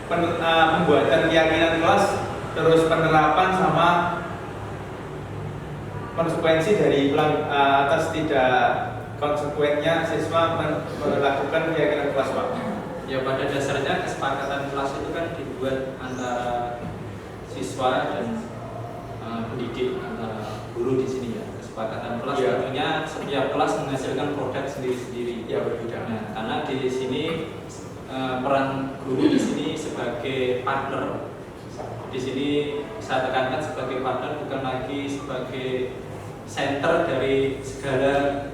pembuatan keyakinan kelas, terus penerapan sama konsekuensi dari atas tidak konsekuennya siswa melakukan keyakinan kelas, Pak. Ya, pada dasarnya kesepakatan kelas itu kan dibuat antara siswa dan pendidik, antara guru di sini ya. Kesepakatan kelas tentunya setiap kelas menghasilkan produk sendiri-sendiri. Ya, berbeda. Nah, karena di sini peran guru di sini sebagai partner. Di sini saya tekankan sebagai partner, bukan lagi sebagai center dari segala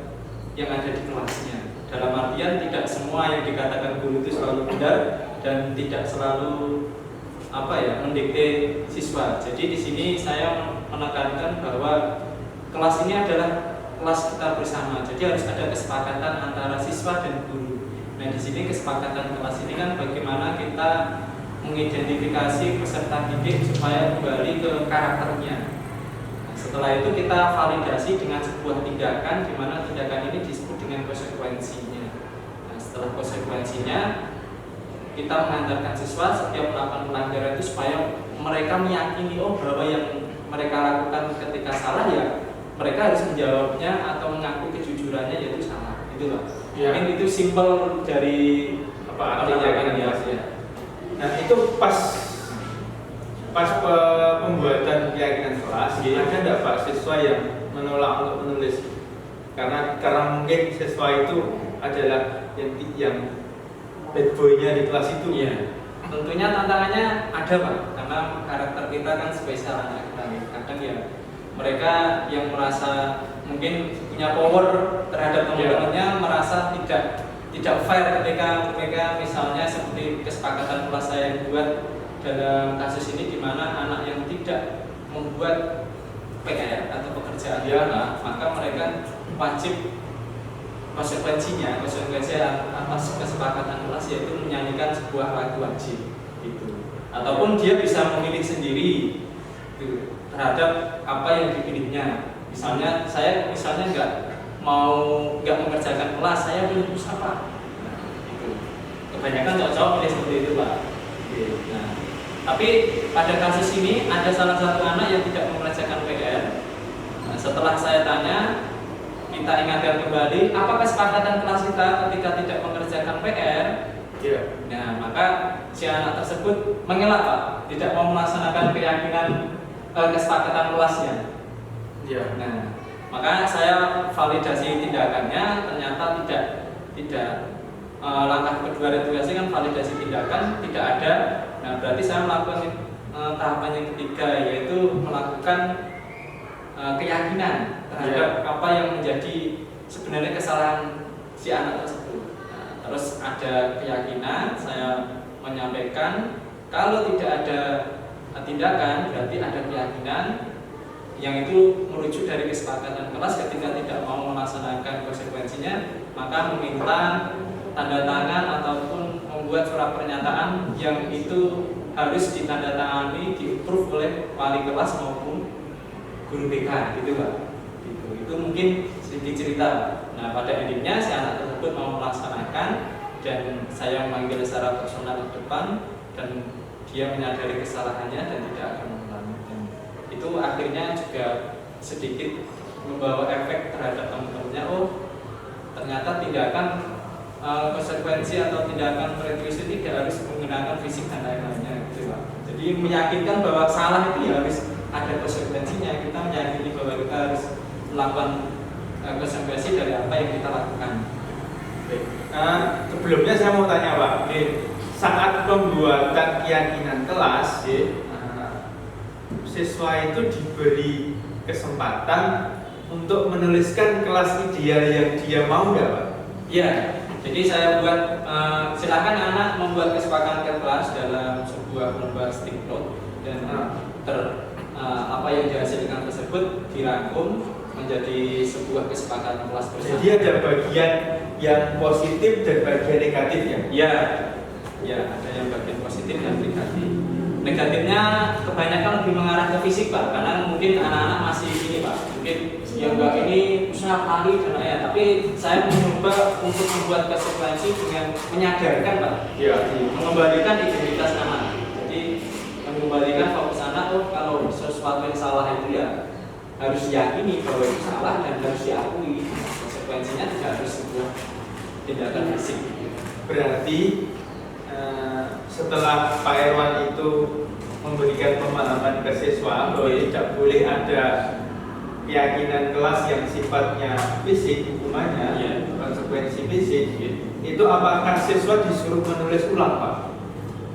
yang ada di kelasnya. Dalam artian tidak semua yang dikatakan guru itu selalu benar dan tidak selalu mendikte siswa. Jadi di sini saya menekankan bahwa kelas ini adalah kelas kita bersama. Jadi harus ada kesepakatan antara siswa dan guru. Nah, di sini kesepakatan kelas ini kan bagaimana kita mengidentifikasi peserta didik supaya kembali ke karakternya. Setelah itu kita validasi dengan sebuah tindakan, di mana tindakan ini disebut dengan konsekuensinya. Nah, setelah konsekuensinya, kita mengantarkan siswa setiap melakukan pelanggaran itu supaya mereka meyakini bahwa yang mereka lakukan ketika salah ya mereka harus menjawabnya atau mengaku kejujurannya yaitu salah. Itu Pak. Ya. Mungkin itu simpel dari Apa artinya ya. Nah, itu pas pembuatan keyakinan kelas, ada enggak Pak siswa yang menolak untuk menulis? Karena mungkin siswa itu adalah yang bad boy-nya di kelas itu. Iya. Tentunya tantangannya ada Pak, karena karakter kita kan spesial anak kita. Kadang ya mereka yang merasa mungkin punya power terhadap teman-temannya merasa tidak fair ketika mereka misalnya seperti kesepakatan kelas saya yang buat dalam kasus ini, di mana anak yang tidak membuat PR atau pekerjaan maka mereka wajib konsekuensi atas kesepakatan kelas yaitu menyanyikan sebuah lagu wajib gitu. Ataupun dia bisa memilih sendiri gitu, terhadap apa yang dipilihnya. Misalnya saya nggak mengerjakan kelas, saya pilih pusaka. Nah, gitu. Kebanyakan cowok-cowok pilih seperti itu Pak. Nah, tapi pada kasus ini ada salah satu anak yang tidak mengerjakan PR. Nah, setelah saya tanya, kita ingatkan kembali apa kesepakatan kelas kita ketika tidak mengerjakan PR. Nah, maka si anak tersebut mengelak Pak, tidak mau melaksanakan keyakinan kesepakatan kelasnya. Nah, maka saya validasi tindakannya, ternyata tidak langkah kedua restitusi kan validasi tindakan tidak ada. Nah, berarti saya melakukan tahapan yang ketiga, yaitu melakukan keyakinan terhadap apa yang menjadi sebenarnya kesalahan si anak tersebut. Nah, terus ada keyakinan, saya menyampaikan kalau tidak ada tindakan berarti ada keyakinan yang itu merujuk dari kesepakatan kelas. Ketika tidak mau melaksanakan konsekuensinya, maka meminta tanda tangan ataupun membuat surat pernyataan yang itu harus ditandatangani, di-approve oleh wali kelas maupun guru BK, gitu Pak. Itu mungkin sedikit cerita. Nah, pada endingnya si anak tersebut mau melaksanakan dan saya memanggil secara personal di depan dan dia menyadari kesalahannya dan tidak akan mengulangi. Dan itu akhirnya juga sedikit membawa efek terhadap teman-temannya. Oh, ternyata tindakan konsekuensi atau tindakan retribusi tidak harus menggunakan fisik dan lain-lainnya gitu Pak. Jadi meyakinkan bahwa salah itu ya harus ada konsekuensinya. Kita meyakini bahwa kita harus melakukan konsekuensi dari apa yang kita lakukan. Sebelumnya saya mau tanya Pak, saat pembuatan keyakinan kelas, siswa itu diberi kesempatan untuk menuliskan kelas ideal yang dia mau nggak Pak? Iya, jadi saya buat, silakan anak membuat kesepakatan kelas dalam sebuah lembar stick note dan apa yang dihasilkan tersebut dirangkum menjadi sebuah kesepakatan kelas bersama. Jadi ada bagian yang positif dan bagian negatif ya? Ya, ya ada yang bagian positif dan negatif. Negatifnya kebanyakan lebih mengarah ke fisik Pak, karena mungkin anak-anak masih ini Pak, mungkin yang enggak ini usah lari dan lain. Tapi saya mencoba untuk membuat konsekuensi dengan menyadarkan Pak, Iya. mengembalikan identitas anak. Jadi mengembalikan fokus anak, oh kalau sesuatu yang salah itu ya harus diyakini bahwa itu salah dan harus diakui. Konsekuensinya tidak harus sebuah tindakan fisik. Berarti setelah Pak Irwan itu memberikan pemahaman ke siswa bahwa tidak boleh ada keyakinan kelas yang sifatnya fisik hukumannya, konsekuensi fisik, itu apakah siswa disuruh menulis ulang Pak?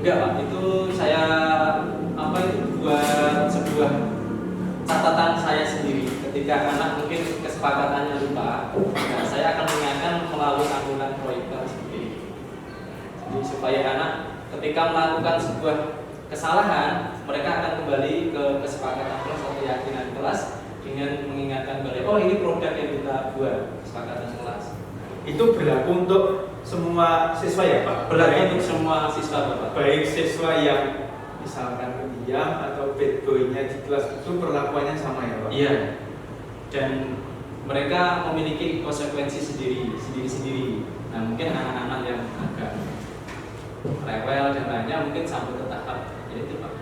Enggak Pak, itu saya buat sebuah catatan saya sendiri. Ketika anak mungkin kesepakatannya lupa, nah, saya akan mengingatkan melalui sambungan proyektor seperti ini. Jadi supaya anak ketika melakukan sebuah kesalahan, mereka akan kembali ke kesepakatan kelas atau keyakinan kelas dengan mengingatkan balik, oh ini produk yang kita buat, kesepakatan kelas. Itu berlaku untuk semua siswa ya Pak? Berlaku untuk semua siswa Bapak. Baik siswa yang misalkan pendiam atau bad boy-nya di kelas itu perlakuannya sama ya Pak? Iya. Dan mereka memiliki konsekuensi sendiri. Nah mungkin anak-anak yang agak rewel dan lainnya mungkin sampai ke tahap yaitu Pak,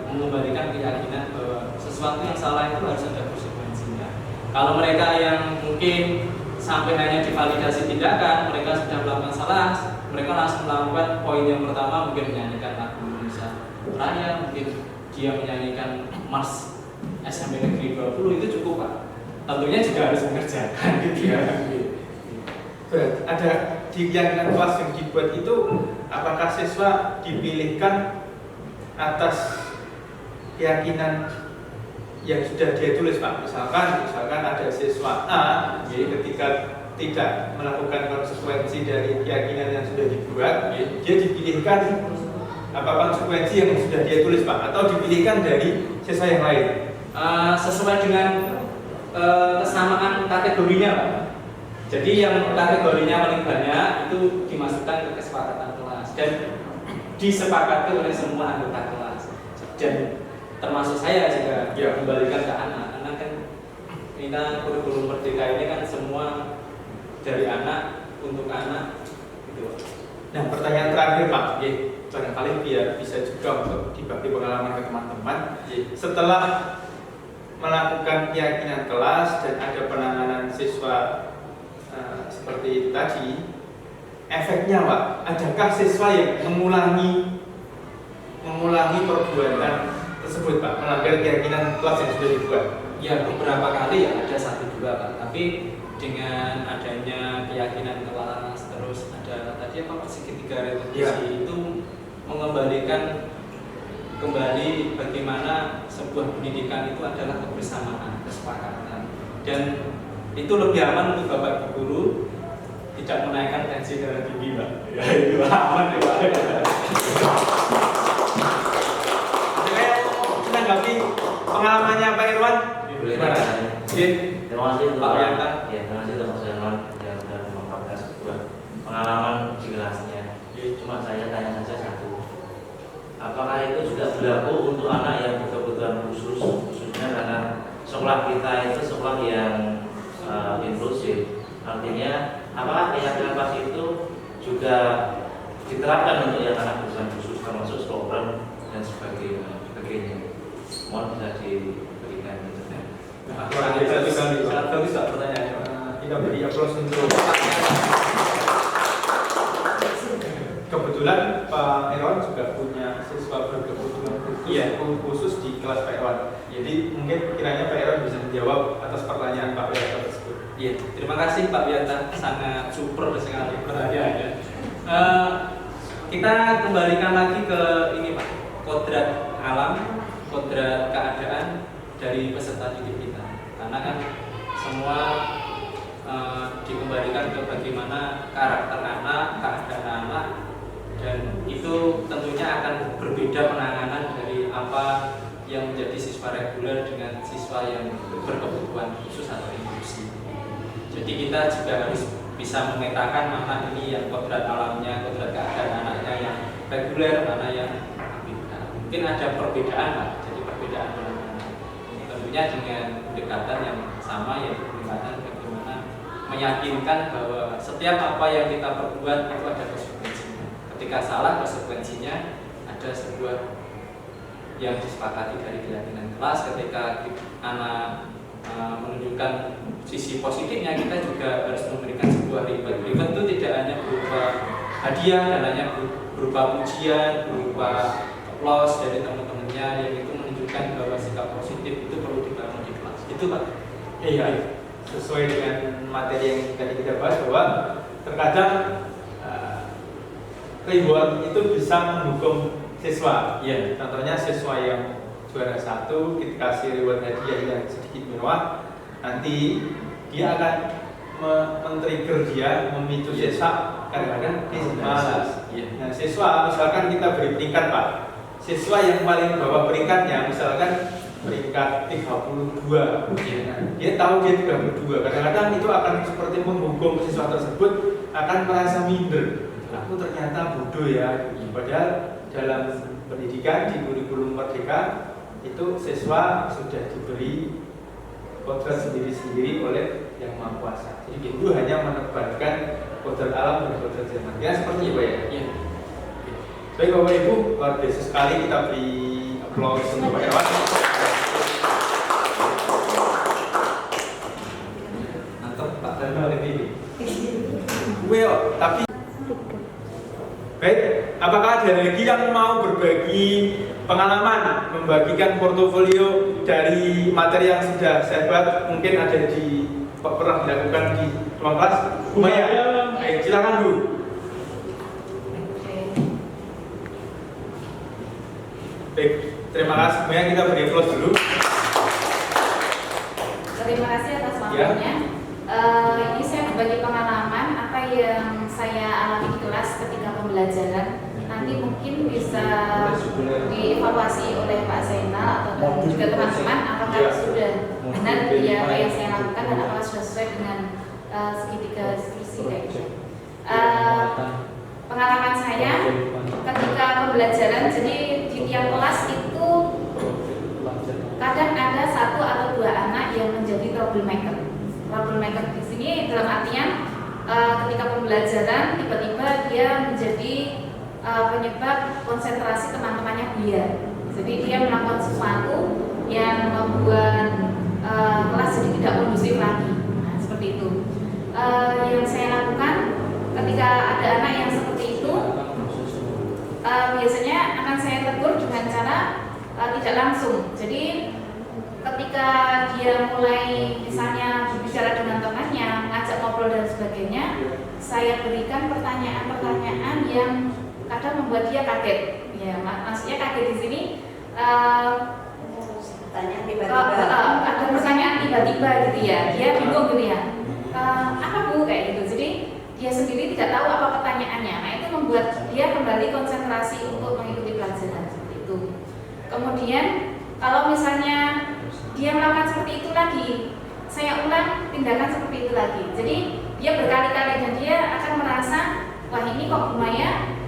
mengembalikan keyakinan bahwa sesuatu yang salah itu harus ada konsekuensinya. Kalau mereka yang mungkin sampai hanya divalidasi tindakan, mereka sudah melakukan salah, mereka langsung melakukan poin yang pertama, mungkin menyanyikan lagu Indonesia Raya, mungkin dia menyanyikan Mars SMP Negeri 20, itu cukup Pak. Tentunya juga harus mengerjakan gitu ya. Berarti ada di keyakinan kelas yang dibuat itu, apakah siswa dipilihkan atas keyakinan yang sudah dia tulis Pak? Misalkan ada siswa A, jadi ketika tidak melakukan konsekuensi dari keyakinan yang sudah dibuat, dia dipilihkan apa konsekuensi yang sudah dia tulis Pak? Atau dipilihkan dari siswa yang lain? Sesuai dengan kesamaan kategorinya Pak. Jadi yang kategorinya paling banyak itu dimasukkan ke kesepakatan kelas dan disepakati oleh semua anggota kelas. Dan termasuk saya juga kembalikan ke anak. Karena kan kita kurikulum merdeka ini kan semua dari anak untuk anak gitu. Nah, pertanyaan terakhir Pak, barangkali biar bisa juga untuk dibagi pengalaman ke teman-teman. Setelah melakukan keyakinan kelas dan ada penanganan siswa seperti itu tadi, efeknya Pak, adakah siswa yang mengulangi perbuatan tersebut Pak, melanggar keyakinan kelas yang sudah dibuat? Ya beberapa kali ya, ada 1-2 Pak, tapi dengan adanya keyakinan kelas, terus ada tadi apa segitiga retribusi itu mengembalikan kembali bagaimana sebuah pendidikan itu adalah kebersamaan, kesepakatan, dan itu lebih aman untuk Bapak Ibu guru, tidak menaikkan tensi darah tinggi Pak. Ya itu aman ya Pak. Saya menanggapi pengalamannya Pak Irwan. Gimana? Terima kasih Pak Yantan. Ya, terima kasih Mas Irwan yang sudah memaparkan sebuah pengalaman di kelasnya. Cuma saya tanya saja satu. Apakah itu juga berlaku untuk anak yang berkebutuhan khusus, khususnya karena sekolah kita itu sekolah yang inklusif. Artinya, apakah keyakinan kelas itu juga diterapkan untuk yang anak kebutuhan khusus termasuk program dan sebagainya. Mohon bisa diberikan internet. Sangat bagus Pak pertanyaannya. Kita beri aplaus untuk kebetulan Pak Erwan juga punya siswa berkebutuhan khusus di kelas Pak Erwan. Jadi mungkin kiranya Pak Erwan bisa menjawab atas pertanyaan Pak Wianta tersebut. Iya, terima kasih Pak Wianta, sangat super sekali pertanyaannya. Kita kembalikan lagi ke ini Pak, kodrat alam, kodrat keadaan dari peserta didik kita. Karena kan semua dikembalikan ke bagaimana karakter anak, keadaan anak, dan itu tentunya akan berbeda penanganan dari apa yang menjadi siswa reguler dengan siswa yang berkebutuhan khusus atau inklusi. Jadi kita juga harus bisa memetakan mana ini yang kodrat alamnya, kodrat keadaan anaknya yang reguler, mana yang ABK. Mungkin ada perbedaan Pak, jadi perbedaan penanganan. Tentunya dengan pendekatan yang sama, yaitu pendekatan bagaimana meyakinkan bahwa setiap apa yang kita perbuat itu ada konsekuensinya. Ketika salah, konsekuensinya ada sebuah yang disepakati dari keyakinan kelas. Ketika anak menunjukkan sisi positifnya, kita juga harus memberikan sebuah reward. Reward itu tidak hanya berupa hadiah, dan hanya berupa pujian, berupa applause dari teman-temannya, yang itu menunjukkan bahwa sikap positif itu perlu dibangun di kelas. Itu Pak. Iya, sesuai dengan materi yang tadi kita bahas bahwa terkadang reward itu bisa mendukung siswa. Iya. Contohnya siswa yang juara 1 kita kasih reward hadiah yang sedikit mewah, nanti dia akan men-trigger dia, memicu siswa kadang-kadang dia malas. Nah, siswa misalkan kita beri peringkat Pak, siswa yang paling bawah peringkatnya misalkan peringkat 32, nah, dia tahu dia sudah berdua, kadang-kadang itu akan seperti menghukum siswa tersebut, akan merasa minder. Aku ternyata bodoh ya. Padahal dalam pendidikan di kurikulum Merdeka itu siswa sudah diberi kodrat sendiri-sendiri oleh Yang Maha Kuasa. Jadi guru hanya menebarkan kodrat alam dan kodrat zaman. Ya seperti itu ya. Iya. Baik Bapak Ibu, luar biasa sekali, kita beri aplaus untuk Pak Erwan. Mantap Pak Daniel ini. Well, tapi baik, apakah ada lagi yang mau berbagi pengalaman, membagikan portofolio dari materi yang sudah saya buat, mungkin ada di pernah dilakukan di ruang kelas? Bu Maya, baik, silakan Bu. Baik, terima kasih Bu Maya, kita beri aplaus dulu. Terima kasih atas waktunya. Ini saya berbagi pengalaman apa yang saya alami di kelas ketika pembelajaran. Nanti mungkin bisa dievaluasi oleh Pak Zainal atau juga teman-teman apakah sudah benar ya apa yang saya lakukan dan apakah sudah sesuai dengan segitiga diskusi kayak gitu. Pengalaman saya ketika pembelajaran, jadi di tiap kelas itu kadang ada 1 atau 2 anak yang menjadi troublemaker. Troublemaker di sini dalam artian ketika pembelajaran tiba-tiba dia menjadi penyebab konsentrasi teman-temannya buyar. Jadi dia melakukan sesuatu yang membuat kelas jadi tidak kondusif lagi. Nah, seperti itu. Yang saya lakukan ketika ada anak yang seperti itu, biasanya akan saya tegur dengan cara tidak langsung. Jadi ketika dia mulai misalnya berbicara dengan temannya, ngajak ngobrol dan sebagainya, saya berikan pertanyaan-pertanyaan yang kadang membuat dia kaget. Ya, maksudnya kaget di sini. Pertanyaan tiba-tiba. Ada pertanyaan tiba-tiba gitu ya. Dia bingung gitu ya. Apa Bu kayak gitu. Jadi dia sendiri tidak tahu apa pertanyaannya. Nah, itu membuat dia kembali konsentrasi untuk mengikuti pelajaran seperti itu. Kemudian kalau misalnya dia melakukan seperti itu lagi, saya ulang tindakan seperti itu lagi. Jadi dia berkali-kali dan dia akan merasa, wah ini kok Bu Maya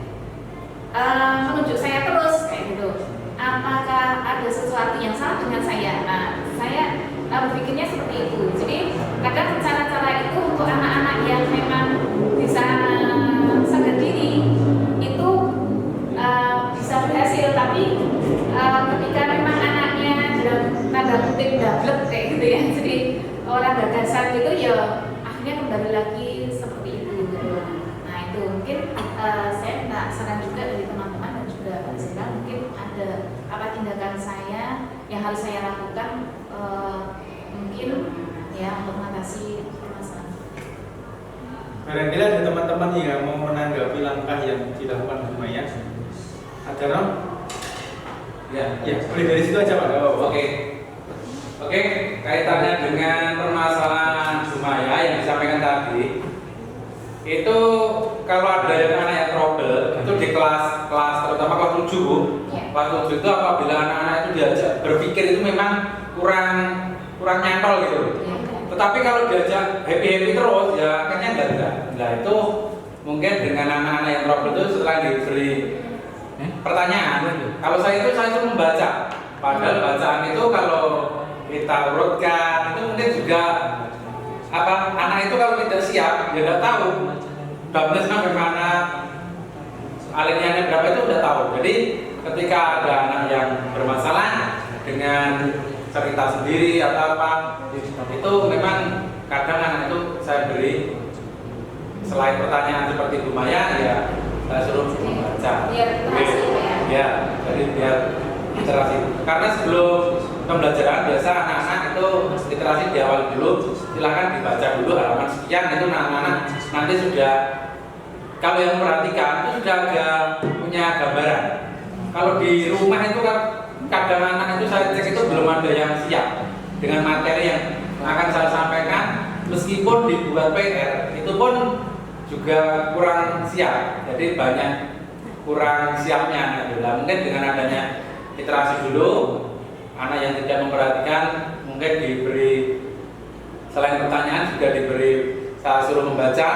menunjuk saya terus kayak gitu. Apakah ada sesuatu yang salah dengan saya? Nah, saya berpikirnya seperti itu. Jadi kadang cara-cara itu untuk anak-anak yang memang bisa segera berhasil, tapi ketika memang anaknya dalam tanda kutip dablek kayak gitu ya, jadi orang gagasan gitu ya akhirnya kembali lagi seperti itu gitu. Nah itu mungkin saya minta saran juga dari teman-teman dan juga Pak Zira, mungkin ada apa tindakan saya yang harus saya lakukan mungkin ya untuk mengatasi permasalahan. Barangkali ada teman-teman yang mau menanggapi langkah yang dilakukan Bu Maya. Ada Rom? Ya, boleh dari situ aja Pak. Oke, kaitannya dengan permasalahan Bu Maya yang disampaikan tadi, itu kalau ada anak yang trouble itu di kelas terutama kelas 7 Bu. Kelas 7 itu apabila anak-anak itu diajak berpikir itu memang kurang nyantol gitu. Tetapi kalau diajak happy terus ya akhirnya enggak. Nah itu mungkin dengan anak-anak yang trouble itu setelah diberi pertanyaan, kalau saya itu membaca. Padahal bacaan itu kalau kita urutkan itu mungkin juga anak itu kalau tidak siap dia tidak tahu babnya sampai mana, alinea berapa itu udah tahu. Jadi ketika ada anak yang bermasalah dengan cerita sendiri atau apa, itu memang kadang anak itu saya beri selain pertanyaan seperti Bu Maya ya saya suruh membaca. Ya, jadi biar literasi. Karena sebelum pembelajaran biasa anak-anak itu literasi di awal dulu, silakan dibaca dulu halaman sekian, itu anak-anak nanti sudah, kalau yang memperhatikan itu sudah agak punya gambaran. Kalau di rumah itu kan kadang anak itu saya cek itu belum ada yang siap dengan materi yang akan saya sampaikan, meskipun dibuat PR itu pun juga kurang siap. Jadi banyak kurang siapnya. Nah, mungkin dengan adanya literasi dulu, anak yang tidak memperhatikan mungkin diberi selain pertanyaan juga diberi saya suruh membaca.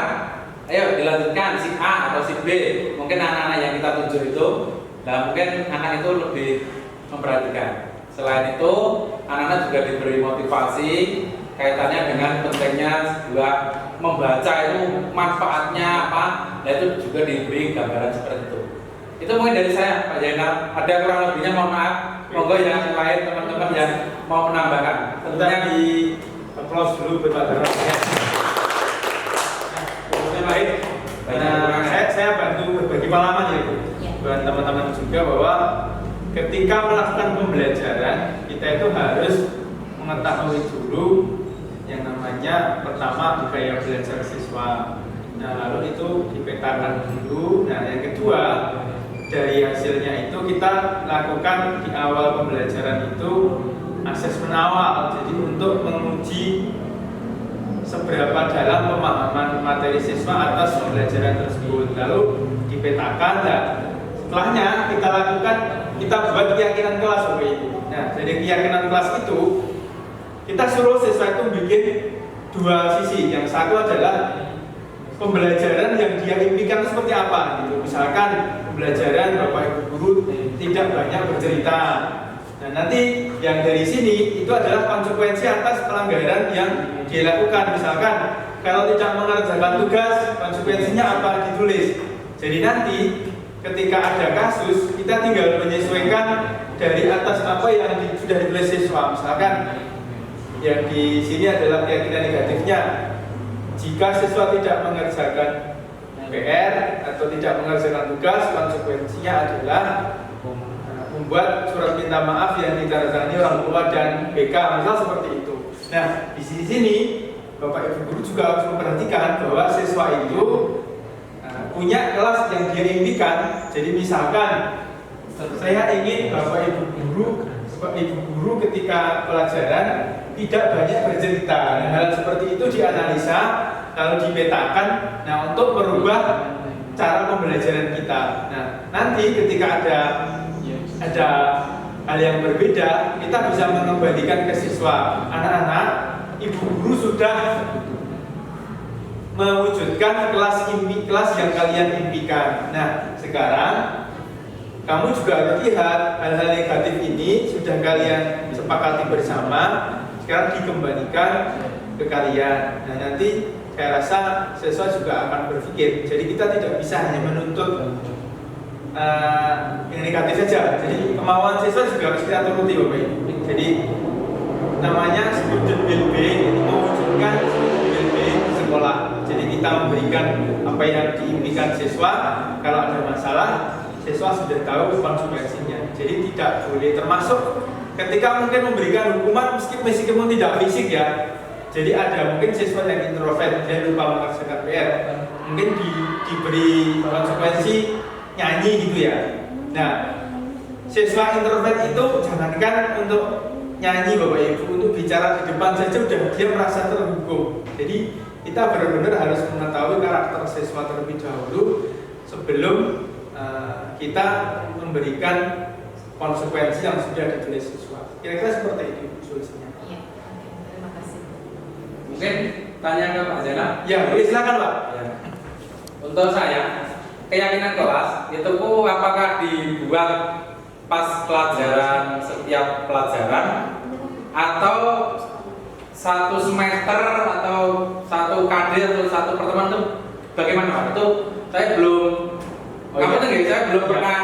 Ayo dilanjutkan si A atau si B. Mungkin anak-anak yang kita tunjuk itu, nah mungkin anak itu lebih memperhatikan. Selain itu, anak-anak juga diberi motivasi kaitannya dengan pentingnya juga membaca itu manfaatnya apa. Nah itu juga diberi gambaran seperti itu. Itu mungkin dari saya Pak Zainal. Ada kurang lebihnya mohon maaf. Monggo yang lain teman-teman yang mau menambahkan. Tentunya di applause dulu buat Pak baik. Nah, saya bantu berbagi pengalaman ya Bu, buat teman-teman juga bahwa ketika melakukan pembelajaran kita itu harus mengetahui dulu yang namanya pertama gaya belajar siswa. Nah lalu itu dipetakan dulu. Nah yang kedua dari hasilnya itu kita lakukan di awal pembelajaran itu asesmen awal. Jadi untuk menguji seberapa dalam pemahaman materi siswa atas pembelajaran tersebut, lalu dipetakan. Nah, setelahnya kita lakukan, kita buat keyakinan kelas Bapak Ibu. Nah, dari keyakinan kelas itu kita suruh siswa itu bikin dua sisi. Yang satu adalah pembelajaran yang dia impikan seperti apa gitu. Misalkan pembelajaran Bapak Ibu guru tidak banyak bercerita. Nah, nanti yang dari sini itu adalah konsekuensi atas pelanggaran yang dilakukan. Misalkan kalau tidak mengerjakan tugas, konsekuensinya apa ditulis. Jadi nanti ketika ada kasus, kita tinggal menyesuaikan dari atas apa yang sudah ditulis siswa. Misalkan yang di sini adalah keyakinan negatifnya. Jika siswa tidak mengerjakan PR atau tidak mengerjakan tugas, konsekuensinya adalah membuat surat minta maaf yang ditandatangani orang tua dan BK, misal seperti itu. Nah, di sini Bapak Ibu guru juga harus memperhatikan bahwa siswa itu punya kelas yang dia impikan. Jadi misalkan saya ingin Bapak Ibu guru ketika pelajaran tidak banyak bercerita. Nah, hal seperti itu dianalisa lalu dipetakan. Nah, untuk merubah cara pembelajaran kita. Nah, nanti ketika ada hal yang berbeda, kita bisa mengembalikan ke siswa. Anak-anak, ibu guru sudah mewujudkan kelas yang kalian impikan. Nah, sekarang kamu juga harus lihat hal-hal negatif ini sudah kalian sepakati bersama. Sekarang dikembalikan ke kalian. Nah, nanti saya rasa siswa juga akan berpikir. Jadi kita tidak bisa hanya menuntut yang negatif saja. Jadi kemauan siswa juga harus kita turuti Bapak Ibu. Jadi namanya student well-being, itu mewujudkan student well-being di sekolah. Jadi kita memberikan apa yang diimpikan siswa. Kalau ada masalah, siswa sudah tahu konsekuensinya. Jadi tidak boleh, termasuk ketika mungkin memberikan hukuman meskipun tidak fisik ya. Jadi ada mungkin siswa yang introvert, dia lupa mengerjakan PR, mungkin diberi konsekuensi nyanyi gitu ya. Nah, siswa introvert itu jangankan untuk nyanyi Bapak Ibu, untuk bicara di depan saja udah dia merasa terhukum. Jadi kita benar-benar harus mengetahui karakter siswa terlebih dahulu sebelum kita memberikan konsekuensi yang sudah ditulis siswa. Kira-kira seperti itu solusinya. Iya, oke, terima kasih. Mungkin tanya ke Pak Zainal. Ya, boleh silakan Pak. Ya. Untuk saya, keyakinan kelas itu apakah dibuat pas pelajaran, setiap pelajaran, atau satu semester atau satu KD atau satu pertemuan itu bagaimana Pak? Itu saya belum, saya belum pernah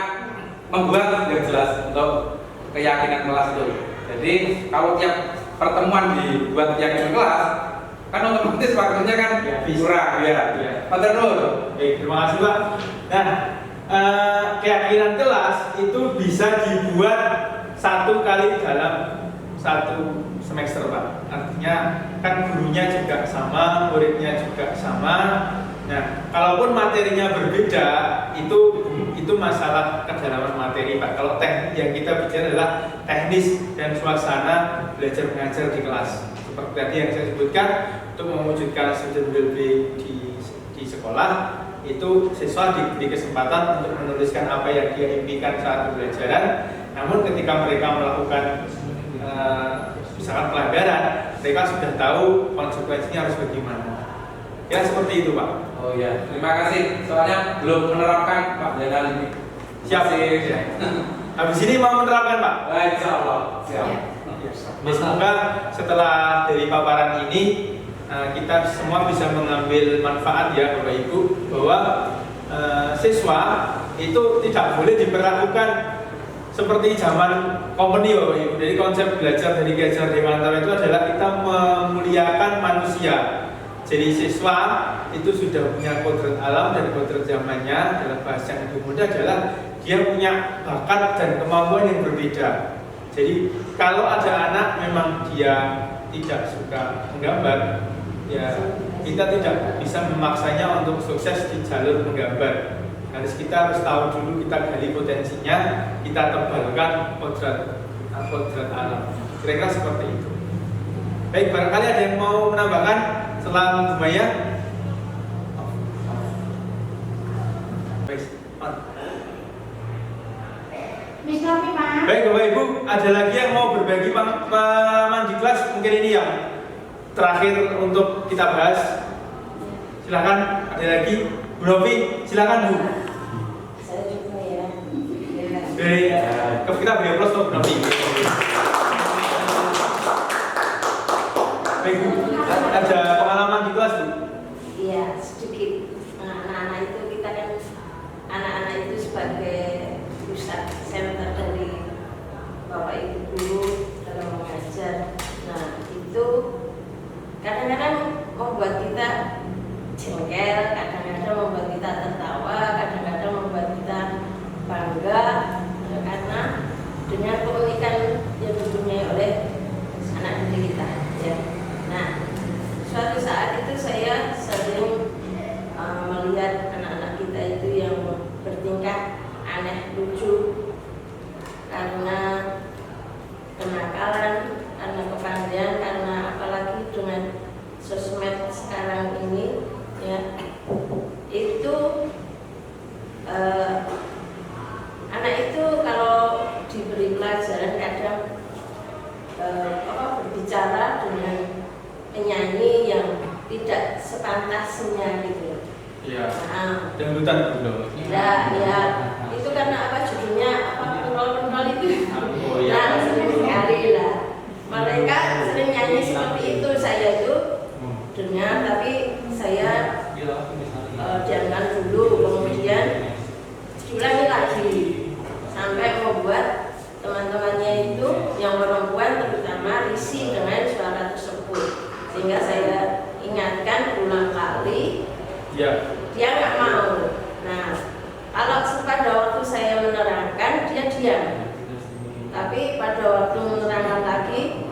membuat yang jelas untuk keyakinan kelas itu. Jadi kalau tiap pertemuan dibuat keyakinan kelas, kan otomatis waktunya kan kurang ya. Matur nuwun. Oke, terima kasih Pak. Nah, keyakinan kelas itu bisa dibuat 1 kali dalam 1 semester Pak. Artinya kan gurunya juga sama, muridnya juga sama. Nah, kalaupun materinya berbeda, itu masalah kedalaman materi Pak. Kalau teknik yang kita bicara adalah teknis dan suasana belajar mengajar di kelas. Seperti tadi yang saya sebutkan, untuk mewujudkan student well-being di sekolah, itu siswa diberi kesempatan untuk menuliskan apa yang dia impikan saat pembelajaran. Namun ketika mereka melakukan misalkan pelanggaran, mereka sudah tahu konsekuensinya harus bagaimana. Ya seperti itu Pak. Oh ya, terima kasih. Soalnya belum menerapkan Pak Zainal ini. Siap. Habis ini mau menerapkan Pak. Insya Allah. Siap. Semoga setelah dari paparan ini kita semua bisa mengambil manfaat ya Bapak Ibu, bahwa siswa itu tidak boleh diperlakukan seperti zaman company Bapak Ibu. Jadi konsep belajar dari Ki-Hajar Dewantara itu adalah kita memuliakan manusia. Jadi siswa itu sudah punya kodrat alam dan kodrat zamannya. Dalam bahasa yang lebih mudah adalah dia punya bakat dan kemampuan yang berbeda. Jadi kalau ada anak memang dia tidak suka menggambar, ya kita tidak bisa memaksanya untuk sukses di jalur menggambar. Kita harus tahu dulu, kita gali potensinya, kita tebalkan kodrat alam. Kira-kira seperti itu. Baik, barangkali ada yang mau menambahkan setelah Bu Maya? Baik Bapak Ibu, ada lagi yang mau berbagi pengalaman di kelas? Mungkin ini yang terakhir untuk kita bahas. Silakan, ada lagi. Bu Novi, silakan Bu. Saya juga ya. Kita beri aplaus untuk Bu Novi. Baik Bu, ada pengalaman di kelas Bu? Iya, sedikit. Anak-anak itu kita kan, anak-anak itu sebagai pusat center dari Bapak Ibu guru dalam mengajar. Nah itu kadang-kadang membuat kita jengkel, kadang-kadang membuat kita tertawa, kadang-kadang membuat kita bangga karena dengan keunikan yang dipunyai oleh anak didik kita. Ya. Nah, suatu saat itu saya sering melihat anak-anak kita itu yang bertingkah aneh, lucu, karena kenakalan, karena kepandaian, karena apalagi dengan sosmed sekarang ini, ya itu anak itu kalau diberi pelajaran kadang berbicara dengan penyanyi yang tidak sepantasnya gitu. Iya. Nah, dangdutan dulu. ya itu karena apa, judulnya apa, penol itu. Oh iya. Nah, sering sekali lah. Mereka sering nyanyi seperti itu, saya itu dengar, tapi saya diamkan dulu, kemudian diulangi lagi sampai Ya. Dia nggak mau. Nah, kalau pada waktu saya menerangkan dia diam, tapi pada waktu menerangkan lagi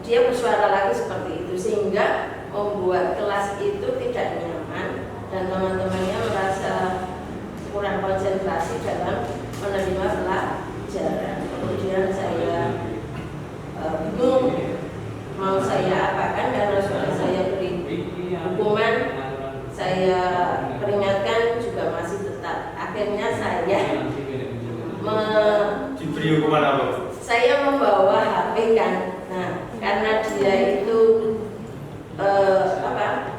dia bersuara lagi seperti itu, sehingga membuat kelas itu tidak nyaman dan teman-temannya merasa kurang konsentrasi dalam menerima pelajaran. Kemudian saya bingung mau saya apakan karena sudah saya beri hukuman, saya peringatkan juga masih tetap. Akhirnya saya diberi hukuman apa? saya membawa HP kan. Nah, karena dia itu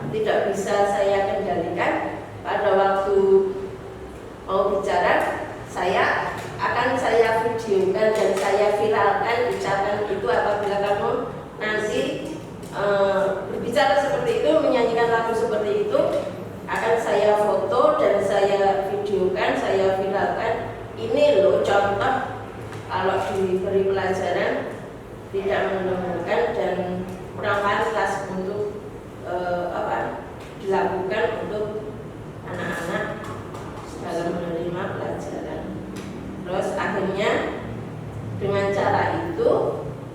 tidak bisa saya kendalikan, pada waktu mau bicara saya videokan dan saya viralkan ucapan itu. Apabila kamu nanti berbicara seperti itu, menyanyikan lagu seperti itu, akan saya foto dan saya videokan, saya viralkan. Ini loh contoh kalau diberi pelajaran tidak menemukan dan kurang pantas untuk dilakukan untuk anak-anak dalam menerima pelajaran. Terus akhirnya dengan cara itu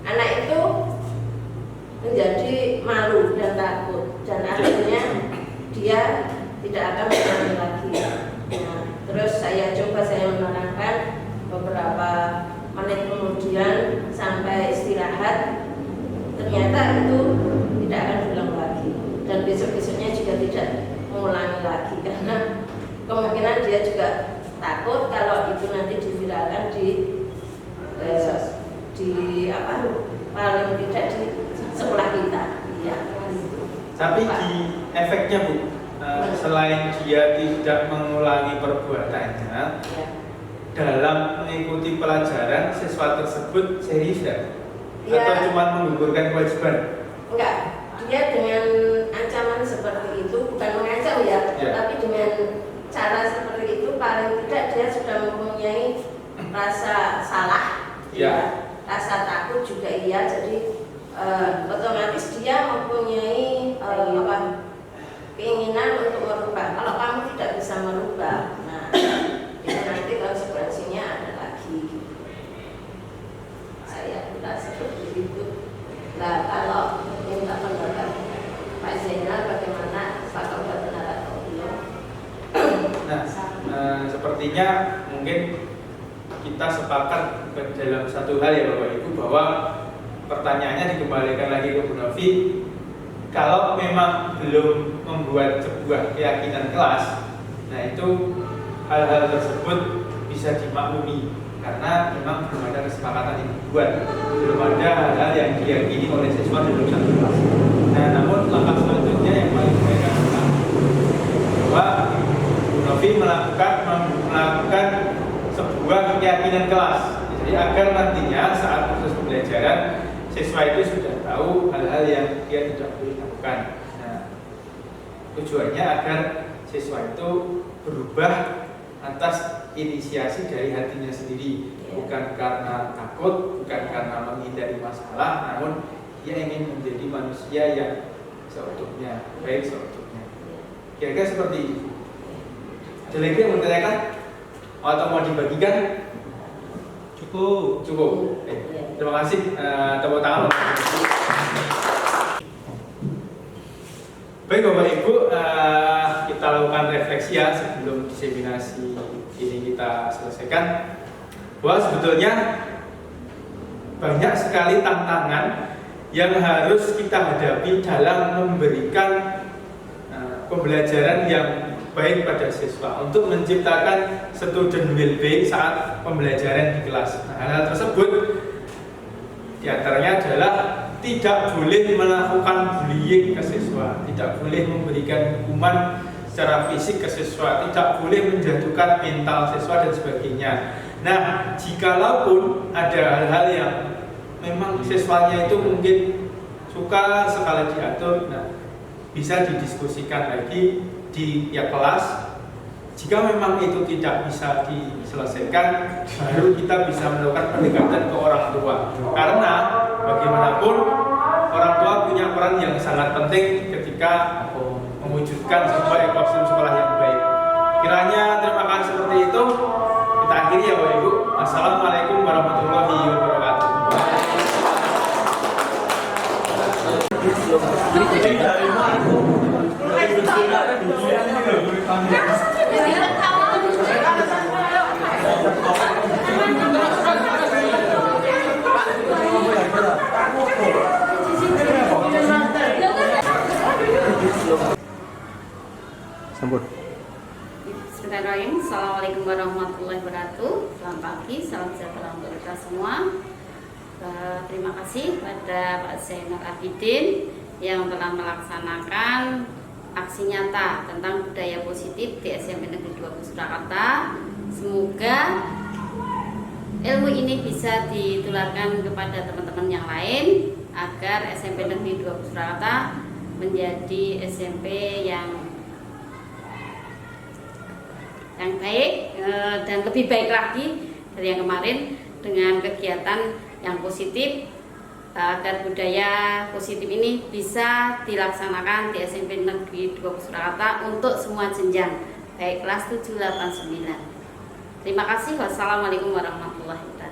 anak itu menjadi malu dan takut, dan akhirnya dia tidak akan mengulangi lagi. Nah, terus saya menerangkan beberapa menit kemudian sampai istirahat, ternyata itu tidak akan diulang lagi, dan besok-besoknya juga tidak mengulangi lagi karena kemungkinan dia juga takut kalau itu nanti diviralkan di paling tidak di sekolah kita. Ya. Tapi di efeknya Bu, selain dia tidak mengulangi perbuatannya, Ya. dalam mengikuti pelajaran siswa tersebut serius ya? Ya. Atau cuma menggugurkan kewajiban? Enggak, dia dengan ancaman seperti itu, bukan mengancam ya, tapi dengan cara seperti itu paling tidak dia sudah mempunyai rasa salah, ya. Rasa takut juga iya, jadi otomatis dia mempunyai keinginan untuk merubah. Kalau kamu tidak bisa merubah, nah itu nanti konsekuensinya ada lagi. Saya kira seperti itu. Nah, kalau minta pendapat Pak Zainal, bagaimana apakah benar atau belum? Nah, sepertinya mungkin kita sepakat dalam satu hal ya Bapak Ibu, bahwa pertanyaannya dikembalikan lagi ke Bu Novi. Kalau memang belum membuat sebuah keyakinan kelas, nah itu hal-hal tersebut bisa dimaklumi karena memang belum ada kesepakatan yang dibuat, belum ada hal-hal yang diyakini oleh siswa dalam satu kelas. Nah, namun langkah selanjutnya yang paling baik adalah bahwa Bu Novi melakukan sebuah keyakinan kelas. Jadi agar nantinya saat proses pembelajaran siswa itu sudah tahu hal-hal yang dia tidak boleh lakukan. Nah, tujuannya agar siswa itu berubah atas inisiasi dari hatinya sendiri, bukan karena takut, bukan karena menghindari masalah, namun dia ingin menjadi manusia yang seutuhnya, baik seutuhnya. Kira-kira seperti itu. Ada lagi yang mau ditanyakan atau mau dibagikan? Cukup. Terima kasih. Tepuk tangan. Baik Bapak Ibu, kita lakukan refleksi ya sebelum diseminasi ini kita selesaikan, bahwa sebetulnya banyak sekali tantangan yang harus kita hadapi dalam memberikan pembelajaran yang baik pada siswa untuk menciptakan student well-being saat pembelajaran di kelas. Nah, hal-hal tersebut diantaranya adalah tidak boleh melakukan bullying ke siswa, tidak boleh memberikan hukuman secara fisik ke siswa, tidak boleh menjatuhkan mental siswa dan sebagainya. Nah, jikalaupun ada hal-hal yang memang siswanya itu mungkin suka sekali diatur, nah bisa didiskusikan lagi di pihak kelas. Jika memang itu tidak bisa diselesaikan, baru kita bisa melakukan pendekatan ke orang tua. Karena bagaimanapun orang tua punya peran yang sangat penting ketika mewujudkan sebuah ekosistem sekolah yang baik. Kiranya terima kasih seperti itu. Kita akhiri ya Bapak Ibu. Assalamualaikum warahmatullahi wabarakatuh. Bismillahirrahmanirrahim. Assalamualaikum warahmatullahi wabarakatuh. Selamat pagi, salam sejahtera untuk kita semua. Terima kasih pada Pak Zainal Abidin yang telah melaksanakan aksi nyata tentang budaya positif di SMP Negeri 20 Surakarta. Semoga ilmu ini bisa ditularkan kepada teman-teman yang lain agar SMP Negeri 20 Surakarta menjadi SMP yang baik dan lebih baik lagi dari yang kemarin dengan kegiatan yang positif agar budaya positif ini bisa dilaksanakan di SMP Negeri 20 Surakarta untuk semua jenjang baik kelas 7, 8, 9. Terima kasih. Wassalamualaikum warahmatullahi wabarakatuh.